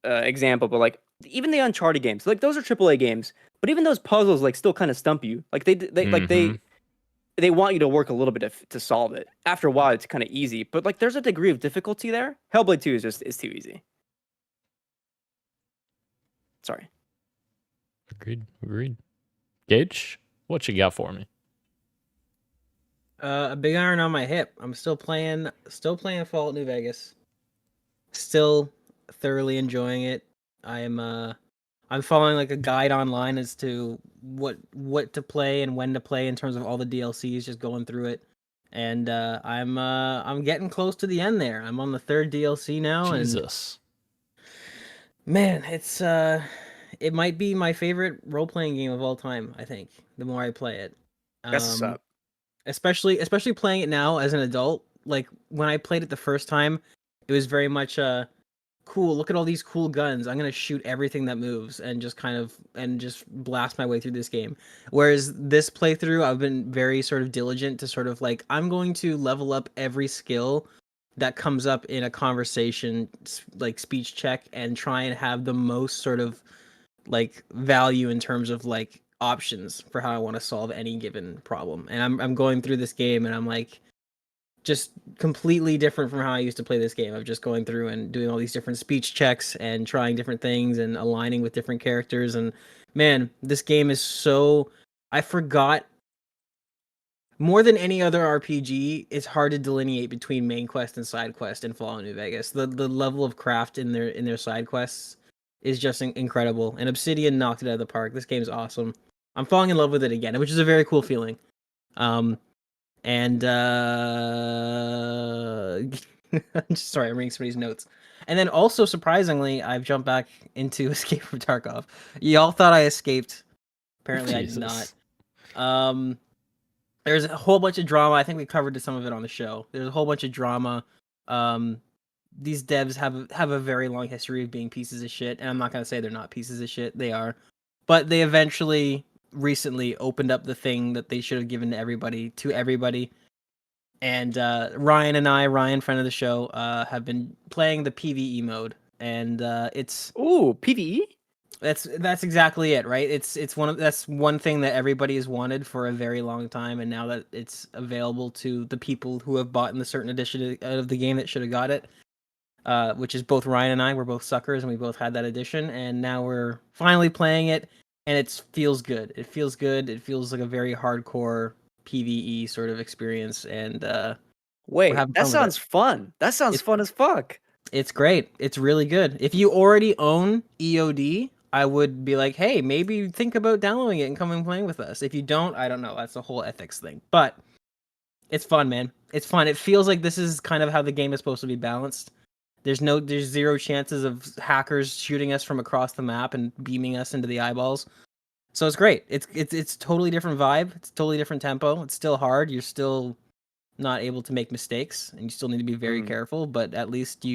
example, but like even the Uncharted games, like those are AAA games, but even those puzzles like still kind of stump you. Like they want you to work a little bit to solve it. After a while, it's kind of easy, but like there's a degree of difficulty there. Hellblade 2 is too easy. Sorry. Agreed. Gage, what you got for me? A big iron on my hip. I'm still playing Fallout New Vegas. Still thoroughly enjoying it. I'm following like a guide online as to what to play and when to play in terms of all the DLCs, just going through it. And I'm getting close to the end there. I'm on the 3rd DLC now. Jesus. And man, it's it might be my favorite role-playing game of all time, I think, the more I play it. That's what's up. Especially playing it now as an adult. Like when I played it the first time, it was very much cool, look at all these cool guns. I'm gonna shoot everything that moves and just blast my way through this game. Whereas this playthrough, I've been very sort of diligent to sort of like, I'm going to level up every skill that comes up in a conversation, like speech check, and try and have the most sort of like value in terms of like options for how I want to solve any given problem. And I'm going through this game and I'm like, just completely different from how I used to play this game. I'm just going through and doing all these different speech checks and trying different things and aligning with different characters. And man, this game is so, I forgot, more than any other RPG, it's hard to delineate between main quest and side quest in Fallout New Vegas. The level of craft in their side quests is just incredible. And Obsidian knocked it out of the park. This game's awesome. I'm falling in love with it again, which is a very cool feeling. And sorry, I'm reading somebody's notes. And then also, surprisingly, I've jumped back into Escape from Tarkov. Y'all thought I escaped. Apparently Jesus. I did not. There's a whole bunch of drama. I think we covered some of it on the show. There's a whole bunch of drama. These devs have a very long history of being pieces of shit, and I'm not gonna say they're not pieces of shit. They are, but they eventually recently opened up the thing that they should have given to everybody. And Ryan, friend of the show, have been playing the PvE mode, and it's PvE. That's exactly it, right? That's one thing that everybody has wanted for a very long time, and now that it's available to the people who have bought in the certain edition of the game that should have got it, which is both Ryan and I. We're both suckers, and we both had that edition, and now we're finally playing it, and it feels good. It feels good. It feels like a very hardcore PvE sort of experience, and wait, that sounds fun. That sounds fun as fuck. It's great. It's really good. If you already own EOD, I would be like, hey, maybe think about downloading it and coming and playing with us. If you don't, I don't know. That's a whole ethics thing. But it's fun, man. It's fun. It feels like this is kind of how the game is supposed to be balanced. There's zero chances of hackers shooting us from across the map and beaming us into the eyeballs. So it's great. It's totally different vibe. It's totally different tempo. It's still hard. You're still not able to make mistakes, and you still need to be very careful. But at least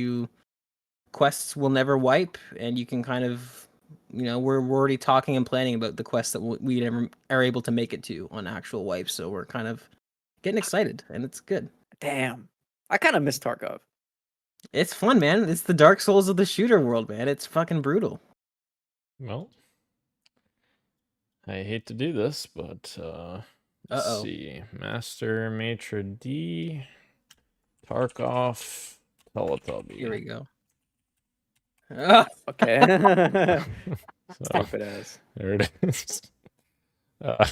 quests will never wipe, and you can kind of, we're already talking and planning about the quests that we never are able to make it to on actual wipes. So we're kind of getting excited, and it's good. Damn, I kind of miss Tarkov. It's fun, man. It's the Dark Souls of the shooter world, man. It's fucking brutal. Well, I hate to do this, but Let's Uh-oh. see. Master Maitre D. Tarkov. Teletubby. Here we go. Ah, Okay. So, Stupid ass. there it is. Uh,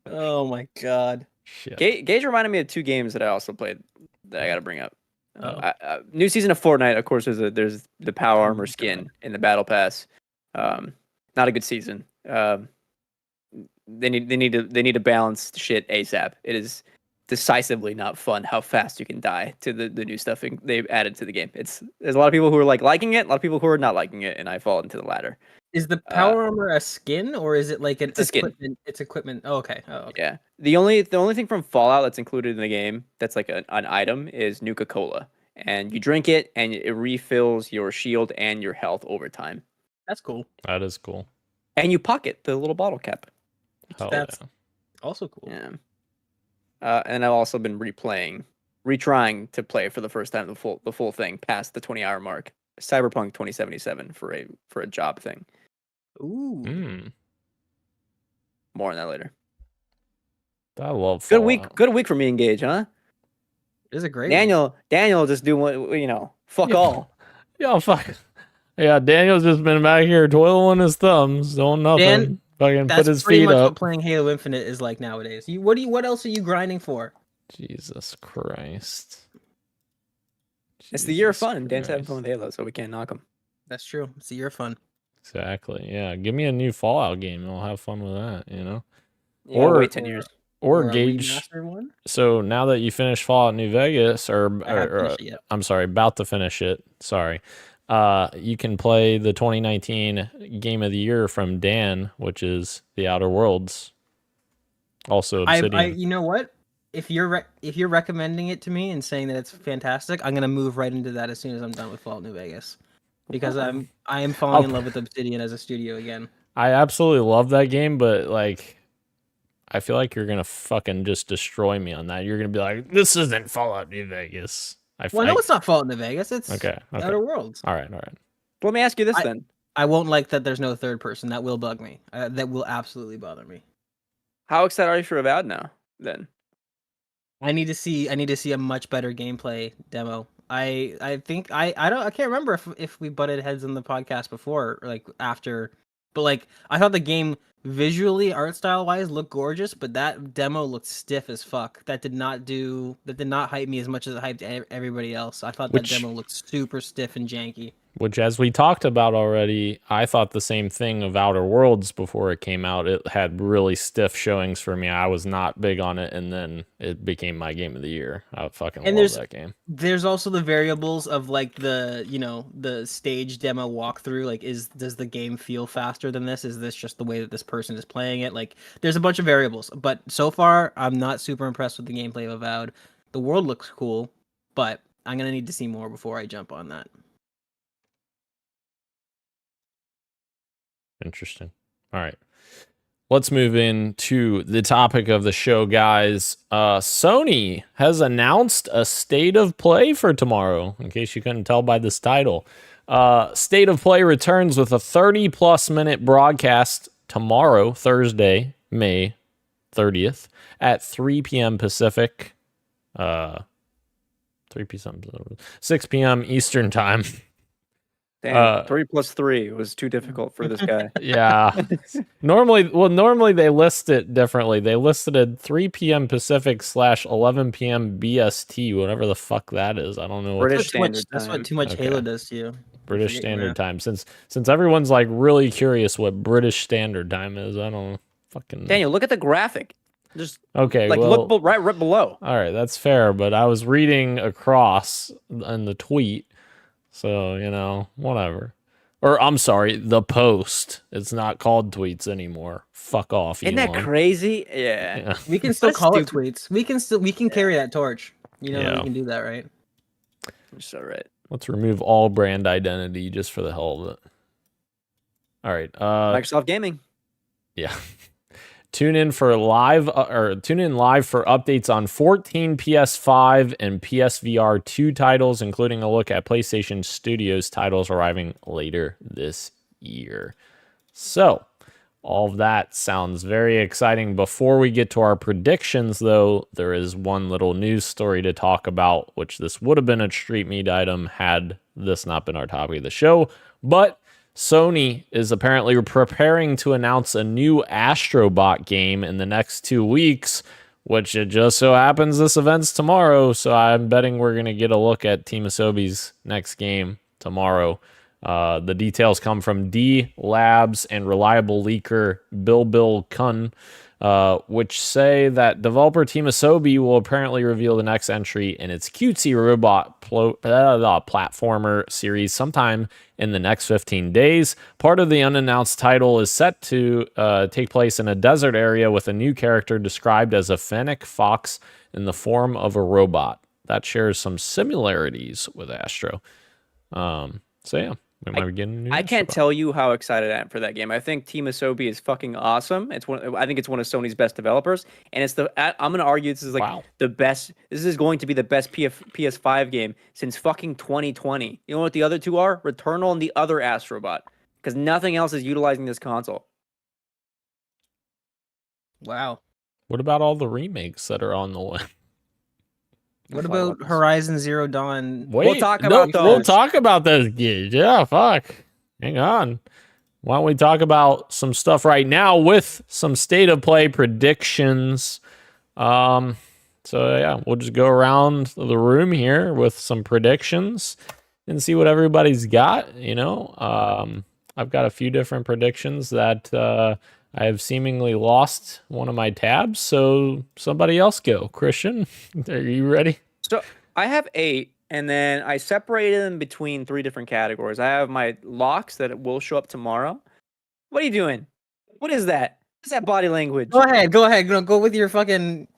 oh my god. shit. Gage reminded me of 2 games that I also played that I got to bring up. Oh. New season of Fortnite, of course. There's the power Oh armor my skin God. in the battle pass. Not a good season. They need to balance shit ASAP. It is decisively not fun how fast you can die to the new stuff they've added to the game. There's a lot of people who are like liking it, a lot of people who are not liking it, and I fall into the latter. Is the power armor a skin or is it like an a skin. equipment? It's equipment. Oh, okay. Oh, okay. Yeah. The only thing from Fallout that's included in the game that's like an item is Nuka-Cola. And you drink it and it refills your shield and your health over time. That's cool. That is cool. And you pocket the little bottle cap. Hell That's yeah. also cool. Yeah. And I've also been retrying to play for the first time the full thing past the 20-hour mark. Cyberpunk 2077 for a job thing. Ooh. Mm. More on that later. I love Good Fallout. week. Good week for me, Engage, huh? It is a great Daniel just doing fuck Yeah. all. Yeah, fuck. Yeah, Daniel's just been back here twiddling his thumbs, doing nothing. Dan, Fucking That's put his pretty feet much up. what playing Halo Infinite is like nowadays. What else are you grinding for? Jesus Christ. It's the year of Jesus fun, and Dan's having fun Christ. with Halo, so we can't knock him. That's true. It's a year of fun. Exactly. Yeah, give me a new Fallout game and I'll have fun with that, you know? You gotta Or- wait 10 years. Or a Gage. remastered one. So now that you finished Fallout New Vegas, I haven't finished it yet. I'm sorry, about to finish it. Sorry. You can play the 2019 Game of the Year from Dan, which is The Outer Worlds. Also Obsidian. You know what? If you're recommending it to me and saying that it's fantastic, I'm gonna move right into that as soon as I'm done with Fallout New Vegas, because I am falling in love with Obsidian as a studio again. I absolutely love that game, but like, I feel like you're gonna fucking just destroy me on that. You're gonna be like, "This isn't Fallout New Vegas." Well, no, it's not Fallout New Vegas. It's okay. Outer Worlds. All right. Let me ask you this then. I won't like that there's no third person. That will bug me. That will absolutely bother me. How excited are you for Avowed now? Then I need to see a much better gameplay demo. I think I can't remember if we butted heads in the podcast before or like after, but like I thought the game visually, art style wise, looked gorgeous, but that demo looked stiff as fuck. That did not hype me as much as it hyped everybody else. I thought that demo looked super stiff and janky. Which, as we talked about already, I thought the same thing of Outer Worlds before it came out. It had really stiff showings for me. I was not big on it, and then it became my game of the year. I fucking love that game. There's also the variables of like the stage demo walkthrough. Like, does the game feel faster than this? Is this just the way that this person is playing it? Like, there's a bunch of variables. But so far, I'm not super impressed with the gameplay of Avowed. The world looks cool, but I'm gonna need to see more before I jump on that. Interesting. All right. Let's move into the topic of the show, guys. Sony has announced a state of play for tomorrow, in case you couldn't tell by this title. State of play returns with a 30-plus minute broadcast tomorrow, Thursday, May 30th, at 3 p.m. Pacific, 3 p.m. 6 p.m. Eastern time. damn, 3 plus 3 was too difficult for this guy. Yeah. Normally they list it differently. They listed it 3 p.m. Pacific / 11 p.m. BST, whatever the fuck that is. I don't know. British That's what too much Okay. Halo does to you. British Forget Standard your- Time. Since everyone's like really curious what British Standard Time is, I don't fucking. Daniel, look at the graphic. Just Okay, like well, look right below. all right, that's fair. But I was reading across in the tweet, so whatever. Or I'm sorry, the post. It's not called tweets anymore. Fuck off, Isn't that Elon. crazy? Yeah. Yeah. We can still That's call it stupid. tweets. We can carry that torch. You know, Yeah. we can do that, right? You're so right. Let's remove all brand identity just for the hell of it. All right. Microsoft Gaming. Yeah. Tune in live for updates on 14 PS5 and PSVR 2 titles, including a look at PlayStation Studios titles arriving later this year. So, All of that sounds very exciting. Before we get to our predictions, though, there is one little news story to talk about, which this would have been a Street Meet item had this not been our topic of the show. But Sony is apparently preparing to announce a new Astrobot game in the next 2 weeks, which it just so happens this event's tomorrow. So I'm betting we're going to get a look at Team Asobi's next game tomorrow. The details come from D Labs and reliable leaker Bill Kun, which say that developer Team Asobi will apparently reveal the next entry in its cutesy robot platformer series sometime in the next 15 days. Part of the unannounced title is set to take place in a desert area with a new character described as a fennec fox in the form of a robot. That shares some similarities with Astro. So yeah. I can't tell you how excited I am for that game. I think Team Asobi is fucking awesome. I think it's one of Sony's best developers, and I'm gonna argue this is like the best. This is going to be the best PS5 game since fucking 2020. You know what the other two are? Returnal and the other Astrobot, because nothing else is utilizing this console. Wow. What about all the remakes that are on the way? What about Horizon Zero Dawn? We'll talk about those. We'll talk about those games. Yeah, fuck. Hang on. Why don't we talk about some stuff right now with some state of play predictions? So yeah, we'll just go around the room here with some predictions and see what everybody's got. You know, I've got a few different predictions that I have seemingly lost one of my tabs, so somebody else go. Christian, are you ready? So I have 8, and then I separated them between 3 different categories. I have my locks that will show up tomorrow. What are you doing? What is that? What's that body language? Go ahead. Go with your fucking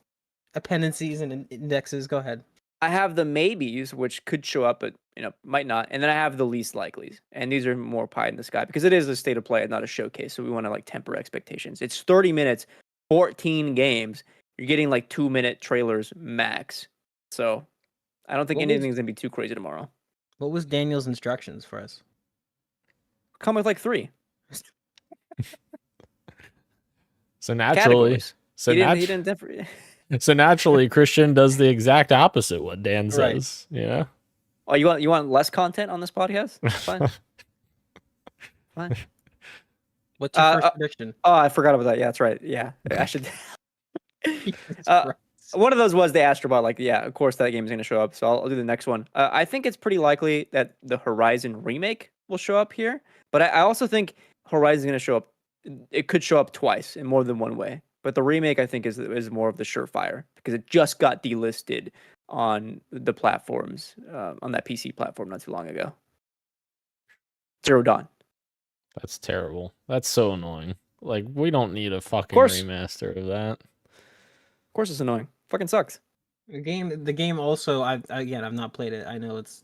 appendices and indexes. Go ahead. I have the maybes, which could show up, but might not. And then I have the least likelies, and these are more pie in the sky because it is a state of play and not a showcase. So we want to temper expectations. It's 30 minutes, 14 games. You're getting 2-minute trailers max. So I don't think anything's gonna be too crazy tomorrow. What was Daniel's instructions for us? Come with 3. So naturally, he didn't differ. So naturally, Christian does the exact opposite what Dan says. Right. Yeah. Oh, you want less content on this podcast? Fine. Fine. What's your first prediction? Oh, I forgot about that. Yeah, that's right. Yeah, I should. One of those was the Astrobot. Yeah, of course that game is going to show up. So I'll do the next one. I think it's pretty likely that the Horizon remake will show up here, but I also think Horizon is going to show up. It could show up twice in more than one way. But the remake, I think, is more of the surefire because it just got delisted on the platforms, on that PC platform not too long ago. Zero Dawn. That's terrible. That's so annoying. We don't need a fucking remaster of that. Of course it's annoying. Fucking sucks. The game also, I've not played it. I know it's,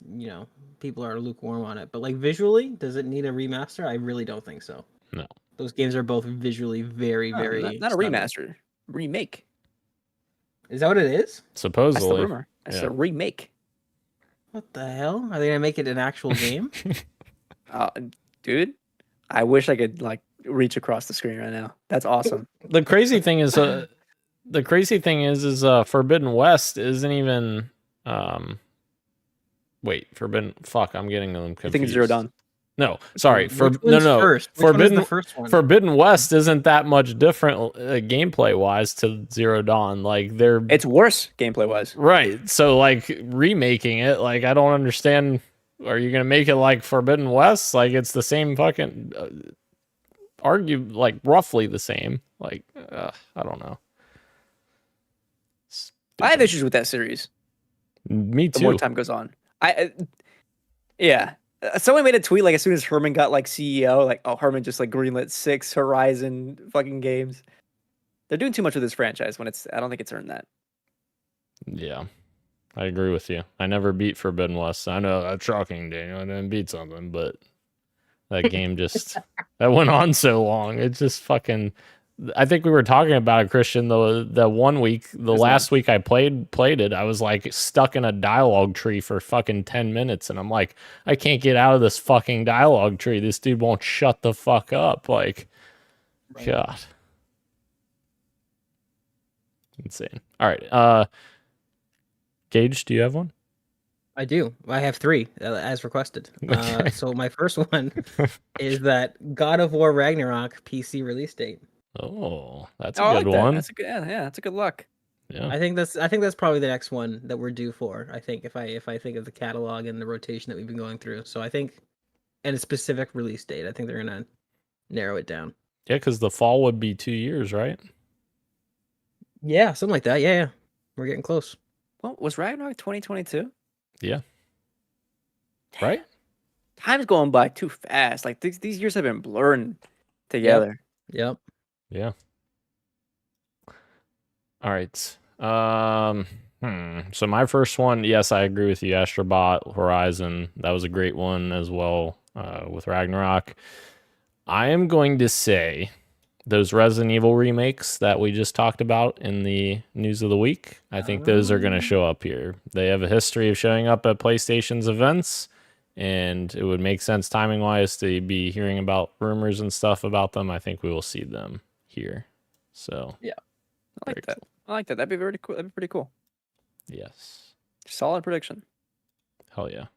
people are lukewarm on it. But visually, does it need a remaster? I really don't think so. No. Those games are both visually very, very... Not a remaster. Remake. Is that what it is? Supposedly. That's the rumor. It's a remake. What the hell? Are they going to make it an actual game? Dude, I wish I could, reach across the screen right now. That's awesome. The crazy thing is... Forbidden West isn't even... Forbidden... Fuck, I'm getting them confused. I think it's Zero Dawn. No, sorry. First? Forbidden the first one? Forbidden West isn't that much different gameplay wise to Zero Dawn. It's worse gameplay wise. Right. So remaking it, I don't understand. Are you gonna make it like Forbidden West? It's the same fucking roughly the same. I don't know. I have issues with that series. Me too. The more time goes on, yeah. Someone made a tweet as soon as Herman got CEO, Herman just greenlit 6 Horizon fucking games. They're doing too much with this franchise when I don't think it's earned that. Yeah, I agree with you. I never beat Forbidden West. I know that's shocking, Daniel. I didn't beat something, but that game just that went on so long. It just fucking. I think we were talking about it, Christian. The one week, last week I played it, I was stuck in a dialogue tree for fucking 10 minutes, and I'm I can't get out of this fucking dialogue tree. This dude won't shut the fuck up. Right. God. Insane. All right. Gage, do you have one? I do. I have three as requested. Okay. So my first one is that God of War Ragnarok PC release date. Oh, that's a Oh, I good like that. one. That's a good. Yeah, that's a good luck. Yeah. I think that's probably the next one that we're due for. I think if I think of the catalog and the rotation that we've been going through. So I think and a specific release date. I think they're gonna narrow it down. Yeah, because the fall would be 2 years, right? Yeah, something like that. Yeah. We're getting close. Well, was Ragnarok 2022? Yeah. Right? Time's going by too fast. Like these years have been blurring together. Yep. Yeah. All right. So my first one, yes, I agree with you. Astrobot Horizon, that was a great one as well. With Ragnarok, I am going to say those Resident Evil remakes that we just talked about in the news of the week. I think those are going to show up here. They have a history of showing up at PlayStation's events, and it would make sense timing wise to be hearing about rumors and stuff about them. I think we will see them here. So I like very that. cool. I like that. That'd be very cool. That'd be pretty cool. Yes. Solid prediction. Hell yeah.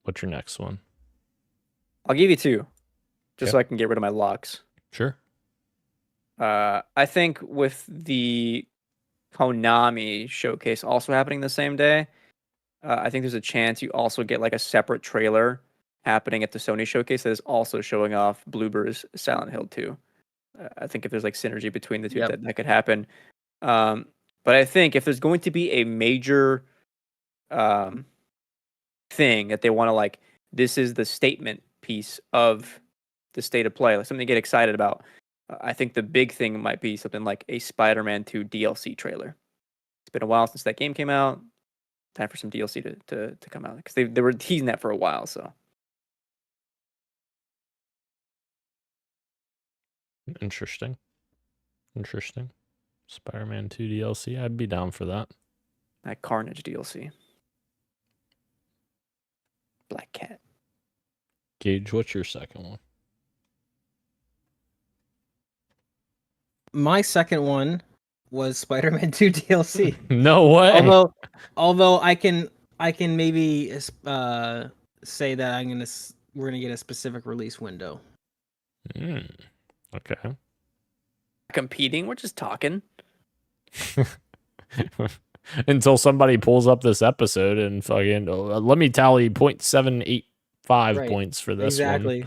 What's your next one? I'll give you two, just Okay. so I can get rid of my locks. Sure. I think with the Konami showcase also happening the same day, I think there's a chance you also get like a separate trailer happening at the Sony showcase that is also showing off Bloober's Silent Hill 2. I think if there's like synergy between the two, Yep. that could happen. But I think if there's going to be a major thing that they want to like, this is the statement piece of the state of play, like something to get excited about. I think the big thing might be something like a Spider-Man 2 DLC trailer. It's been a while since that game came out. Time for some DLC to come out because they were teasing that for a while. So Interesting. Spider-Man 2 DLC. I'd be down for that. that Carnage DLC. Black Cat. Gage, what's your second one? My second one was Spider-Man 2 DLC. No way. Although I can maybe say that we're gonna get a specific release window. Okay. Competing, we're just talking. Until somebody pulls up this episode and fucking let me tally 0.785 Right. points for this Exactly.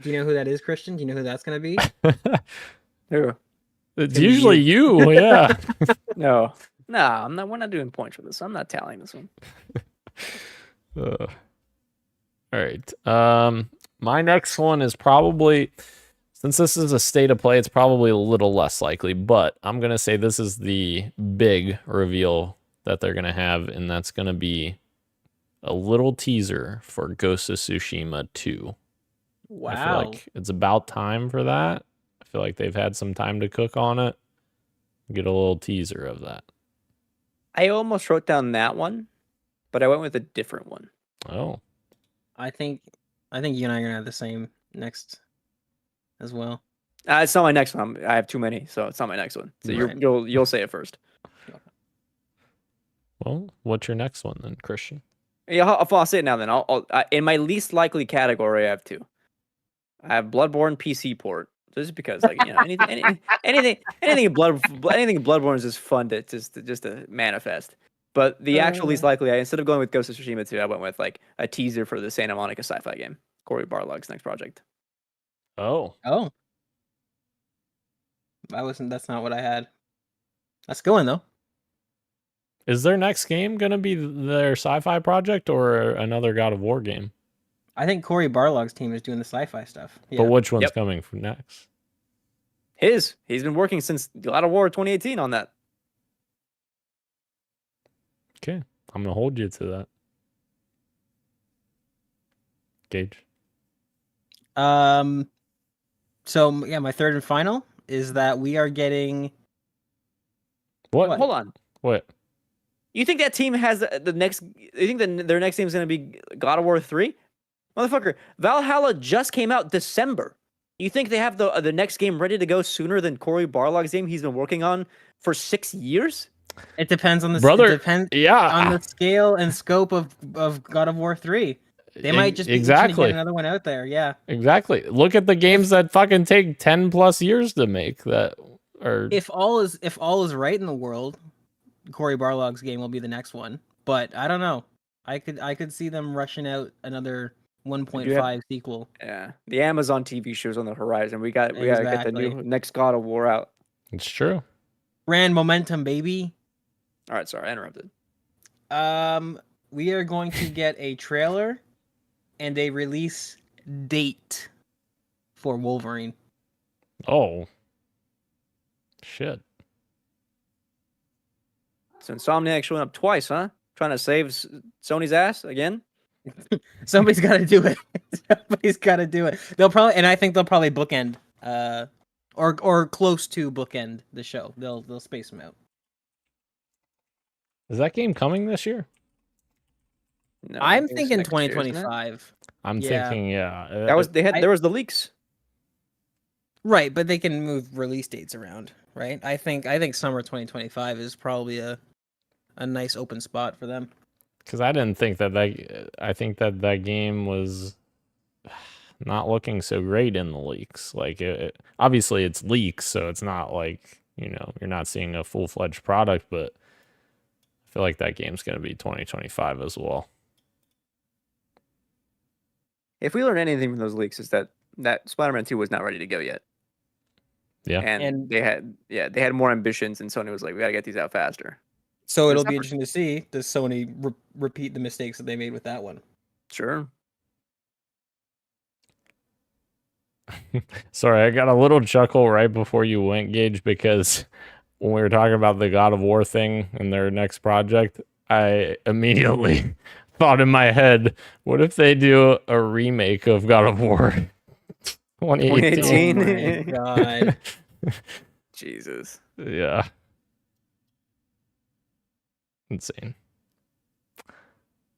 Do you know who that is, Christian? Do you know who that's gonna be? Who? It's Maybe usually you, yeah. No, I'm not. We're not doing points for this. I'm not tallying this one. All right. My next one is probably, since this is a state of play, it's probably a little less likely, but I'm going to say this is the big reveal that they're going to have, and that's going to be a little teaser for Ghost of Tsushima 2. Wow. I feel like it's about time for that. I feel like they've had some time to cook on it. Get a little teaser of that. I almost wrote down that one, but I went with a different one. Oh, I think you and I are gonna have the same next as well. It's not my next one. I have too many, so it's not my next one. So Right. you'll say it first. well, what's your next one then, Christian? Yeah, I'll say it now. Then in my least likely category, I have two. I have Bloodborne PC port, just because like anything Bloodborne is just fun to just to manifest. But the actual least likely, instead of going with Ghost of Tsushima 2, I went with like a teaser for the Santa Monica sci-fi game, Cory Barlog's next project. Oh, Oh. That's not what I had. That's going though. is their next game going to be their sci-fi project or another God of War game? I think Cory Barlog's team is doing the sci-fi stuff. Yeah. But which one's Yep. coming from next? He's been working since God of War 2018 on that. Okay, I'm going to hold you to that. Gage. So yeah, my third and final is that we are getting What? Hold on. What? You think that team has the next? You think that their next team is going to be God of War 3? Motherfucker, Valhalla just came out December. You think they have the next game ready to go sooner than Cory Barlog's game he's been working on for 6 years? It depends on the Brother, it depends yeah. on the scale and scope of God of War 3. They might just be itching to Exactly. get another one out there. Yeah. Exactly. Look at the games that fucking take 10 plus years to make that are If all is right in the world, Cory Barlog's game will be the next one. But I don't know. I could see them rushing out another 1.5 sequel. Yeah, the Amazon TV show's on the horizon. We gotta get the Exactly. new next God of War out. It's true. Brand momentum, baby. All right, sorry, I interrupted. We are going to get a trailer and a release date for Wolverine. Oh. Shit. So Insomniac showing up twice, huh? Trying to save Sony's ass again? Somebody's got to do it. Somebody's got to do it. I think they'll probably bookend, or close to bookend the show. They'll space them out. Is that game coming this year? No, I'm I think it's thinking next year, isn't it? 2025. I'm Yeah. thinking, yeah. There was the leaks. Right, but they can move release dates around, right? I think summer 2025 is probably a nice open spot for them. Because I didn't think I think that game was not looking so great in the leaks. Like, obviously it's leaks, so it's not like, you're not seeing a full-fledged product, but I feel like that game's going to be 2025 as well. If we learn anything from those leaks, is that Spider-Man 2 was not ready to go yet. Yeah. And they had more ambitions, and Sony was like, we gotta get these out faster. So it'll Except be for- interesting to see, does Sony repeat the mistakes that they made with that one? Sure. Sorry, I got a little chuckle right before you went, Gage, because when we were talking about the God of War thing and their next project, I immediately thought in my head, what if they do a remake of God of War 2018? 2018. Oh my god. Jesus. Yeah. Insane.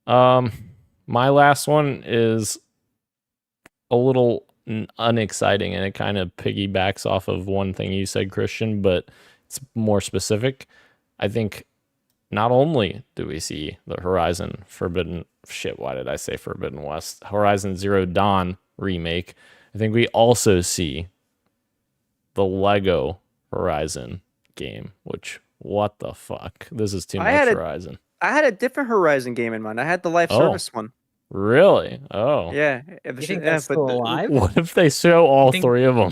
My last one is a little unexciting, and it kind of piggybacks off of one thing you said, Christian, but it's more specific. I think not only do we see the Horizon Zero Dawn remake, I think we also see the Lego Horizon game, which, what the fuck? This is too much Horizon. I had a different Horizon game in mind. I had the live service one. Really? Oh. Yeah. You think that's still alive? What if they show all three of them?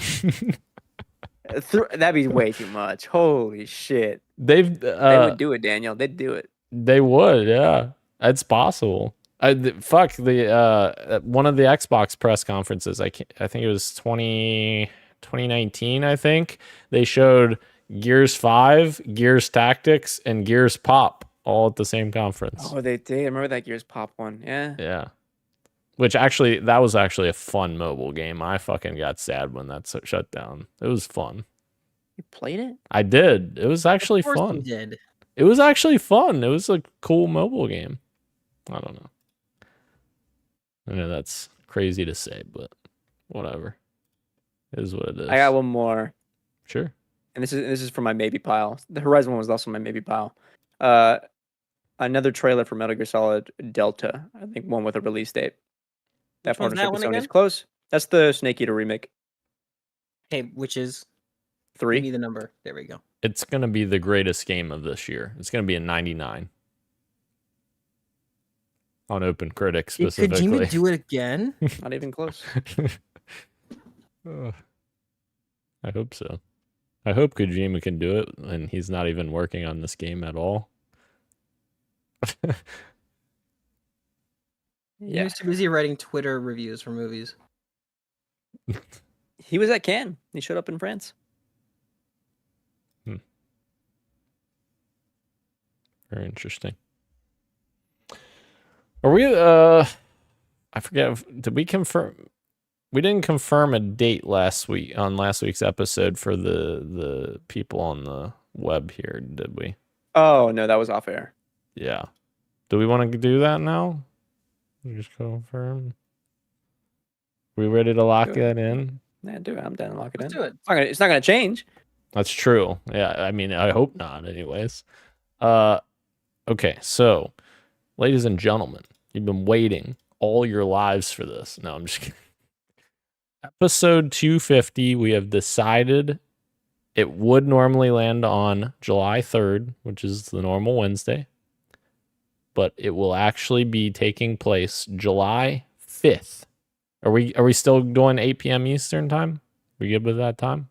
That'd be way too much. Holy shit. They would do it, Daniel. They'd do it. They would, yeah. It's possible. One of the Xbox press conferences, I think it was 2019, I think. They showed Gears 5, Gears Tactics, and Gears Pop all at the same conference. Oh, they did. I remember that Gears Pop one. Yeah. Yeah. That was actually a fun mobile game. I fucking got sad when that shut down. It was fun. You played it? I did. It was actually Of course fun. you did. It was actually fun. It was a cool mobile game. I don't know. I know that's crazy to say, but whatever. It is what it is. I got one more. Sure. And this is for my maybe pile. The Horizon one was also my maybe pile. Another trailer for Metal Gear Solid Delta. I think one with a release date. That Which one's partnership that with one Sony's again? close. That's the Snake Eater remake. Okay, which is 3. give me the number. There we go. It's going to be the greatest game of this year. It's going to be a 99. On OpenCritic Could specifically. Kojima do it again? Not even close. I hope so. I hope Kojima can do it, and he's not even working on this game at all. He was too busy writing Twitter reviews for movies. He was at Cannes. He showed up in France. Very interesting. Are we I forget, did we confirm? We didn't confirm a date last week's episode for the people on the web here, did we? Oh, no, that was off air. Yeah. Do we want to do that now? Just confirm. We ready to lock Do it. that in? Yeah, do it. I'm down to lock it Let's in. do it. It's not gonna change. That's true. Yeah, I mean, I hope not. Anyways, okay. So, ladies and gentlemen, you've been waiting all your lives for this. No, I'm just kidding. Episode 250. We have decided it would normally land on July 3rd, which is the normal Wednesday, but it will actually be taking place July 5th. Are we still doing 8 p.m. Eastern time? We good with that time?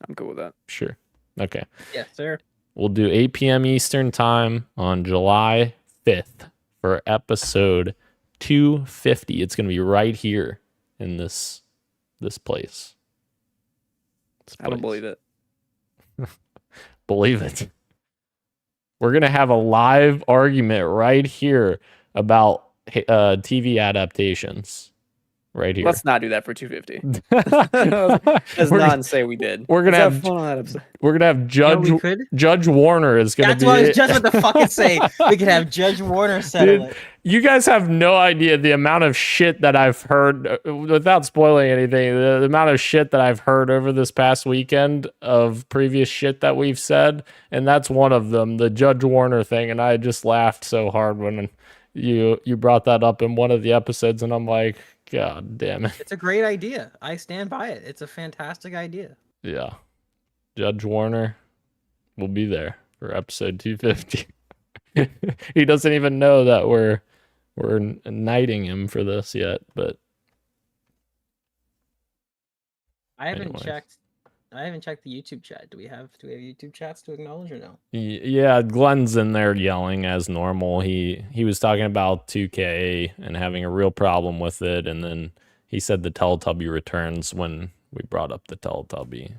I'm cool with that. Sure. Okay. Yes, sir. We'll do 8 p.m. Eastern time on July 5th for episode 250. It's going to be right here in this place. I don't believe it. Believe it. We're going to have a live argument right here about TV adaptations. Right here. Let's not do that for 250. Let's We're not say we did. we're gonna Let's have fun on that episode. We're gonna have We could. Judge Warner is gonna That's be. what I was just about to fucking say. We could have Judge Warner settle Dude, it. you guys have no idea the amount of shit that I've heard, without spoiling anything, the amount of shit that I've heard over this past weekend of previous shit that we've said. And that's one of them, the Judge Warner thing. And I just laughed so hard when you brought that up in one of the episodes. And I'm like, God damn it. It's a great idea. I stand by it. It's a fantastic idea. Yeah. Judge Warner will be there for episode 250. He doesn't even know that we're knighting him for this yet, but I haven't anyways. checked the YouTube chat. Do we have YouTube chats to acknowledge or no? Yeah, Glenn's in there yelling as normal. He was talking about 2K and having a real problem with it, and then he said the Teletubby returns when we brought up the Teletubby,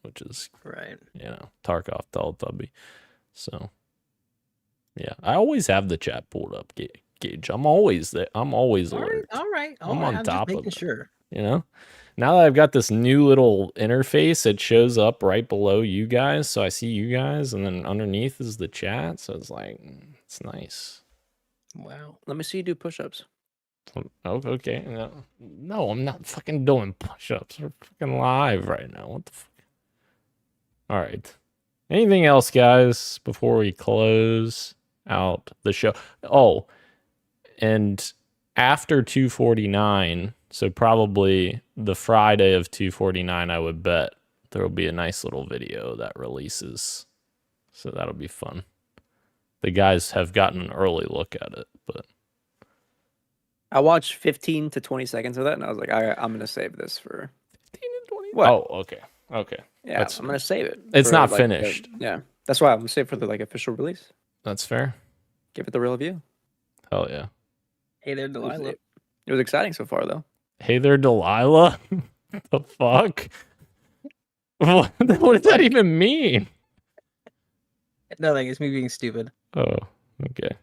which is Right. Tarkov Teletubby. So yeah, I always have the chat pulled up, Gage. I'm always there. I'm always alert. All right. I'm on top just of making it. sure. Now that I've got this new little interface, it shows up right below you guys. So I see you guys, and then underneath is the chat. So it's like, it's nice. Wow. Let me see you do push-ups. Oh, okay. No, I'm not fucking doing push-ups. We're fucking live right now. What the fuck? All right. Anything else, guys, before we close out the show? Oh, and after 249, so probably the Friday of 249, I would bet there will be a nice little video that releases. So that'll be fun. The guys have gotten an early look at it, but I watched 15 to 20 seconds of that, and I was like, I'm going to save this for... 15 and 20? What? Oh, okay. Okay. Yeah, I'm going to save it. It's for, not like, finished. Yeah. That's why I'm going to save it for the official release. That's fair. Give it the real review. Hell yeah. Hey there, Delilah. It was exciting so far, though. Hey there, Delilah. The fuck? What does that even mean? Nothing. It's me being stupid. Oh, okay.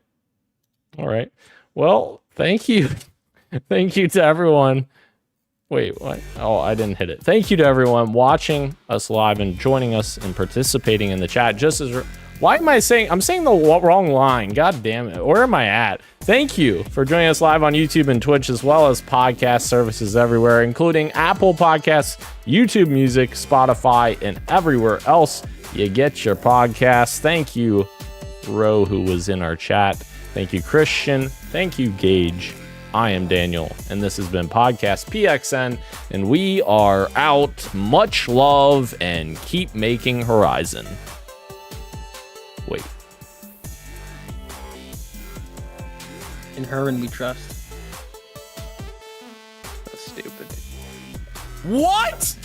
All right. Well, thank you. Thank you to everyone. Wait, what? Oh, I didn't hit it. Thank you to everyone watching us live and joining us and participating in the chat. Why am I saying? I'm saying the wrong line. God damn it. Where am I at? Thank you for joining us live on YouTube and Twitch, as well as podcast services everywhere, including Apple Podcasts, YouTube Music, Spotify, and everywhere else you get your podcasts. Thank you, Ro, who was in our chat. Thank you, Christian. Thank you, Gage. I am Daniel, and this has been Podcast PXN, and we are out. Much love, and keep making Horizon. Wait. In her and we trust. That's stupid. What?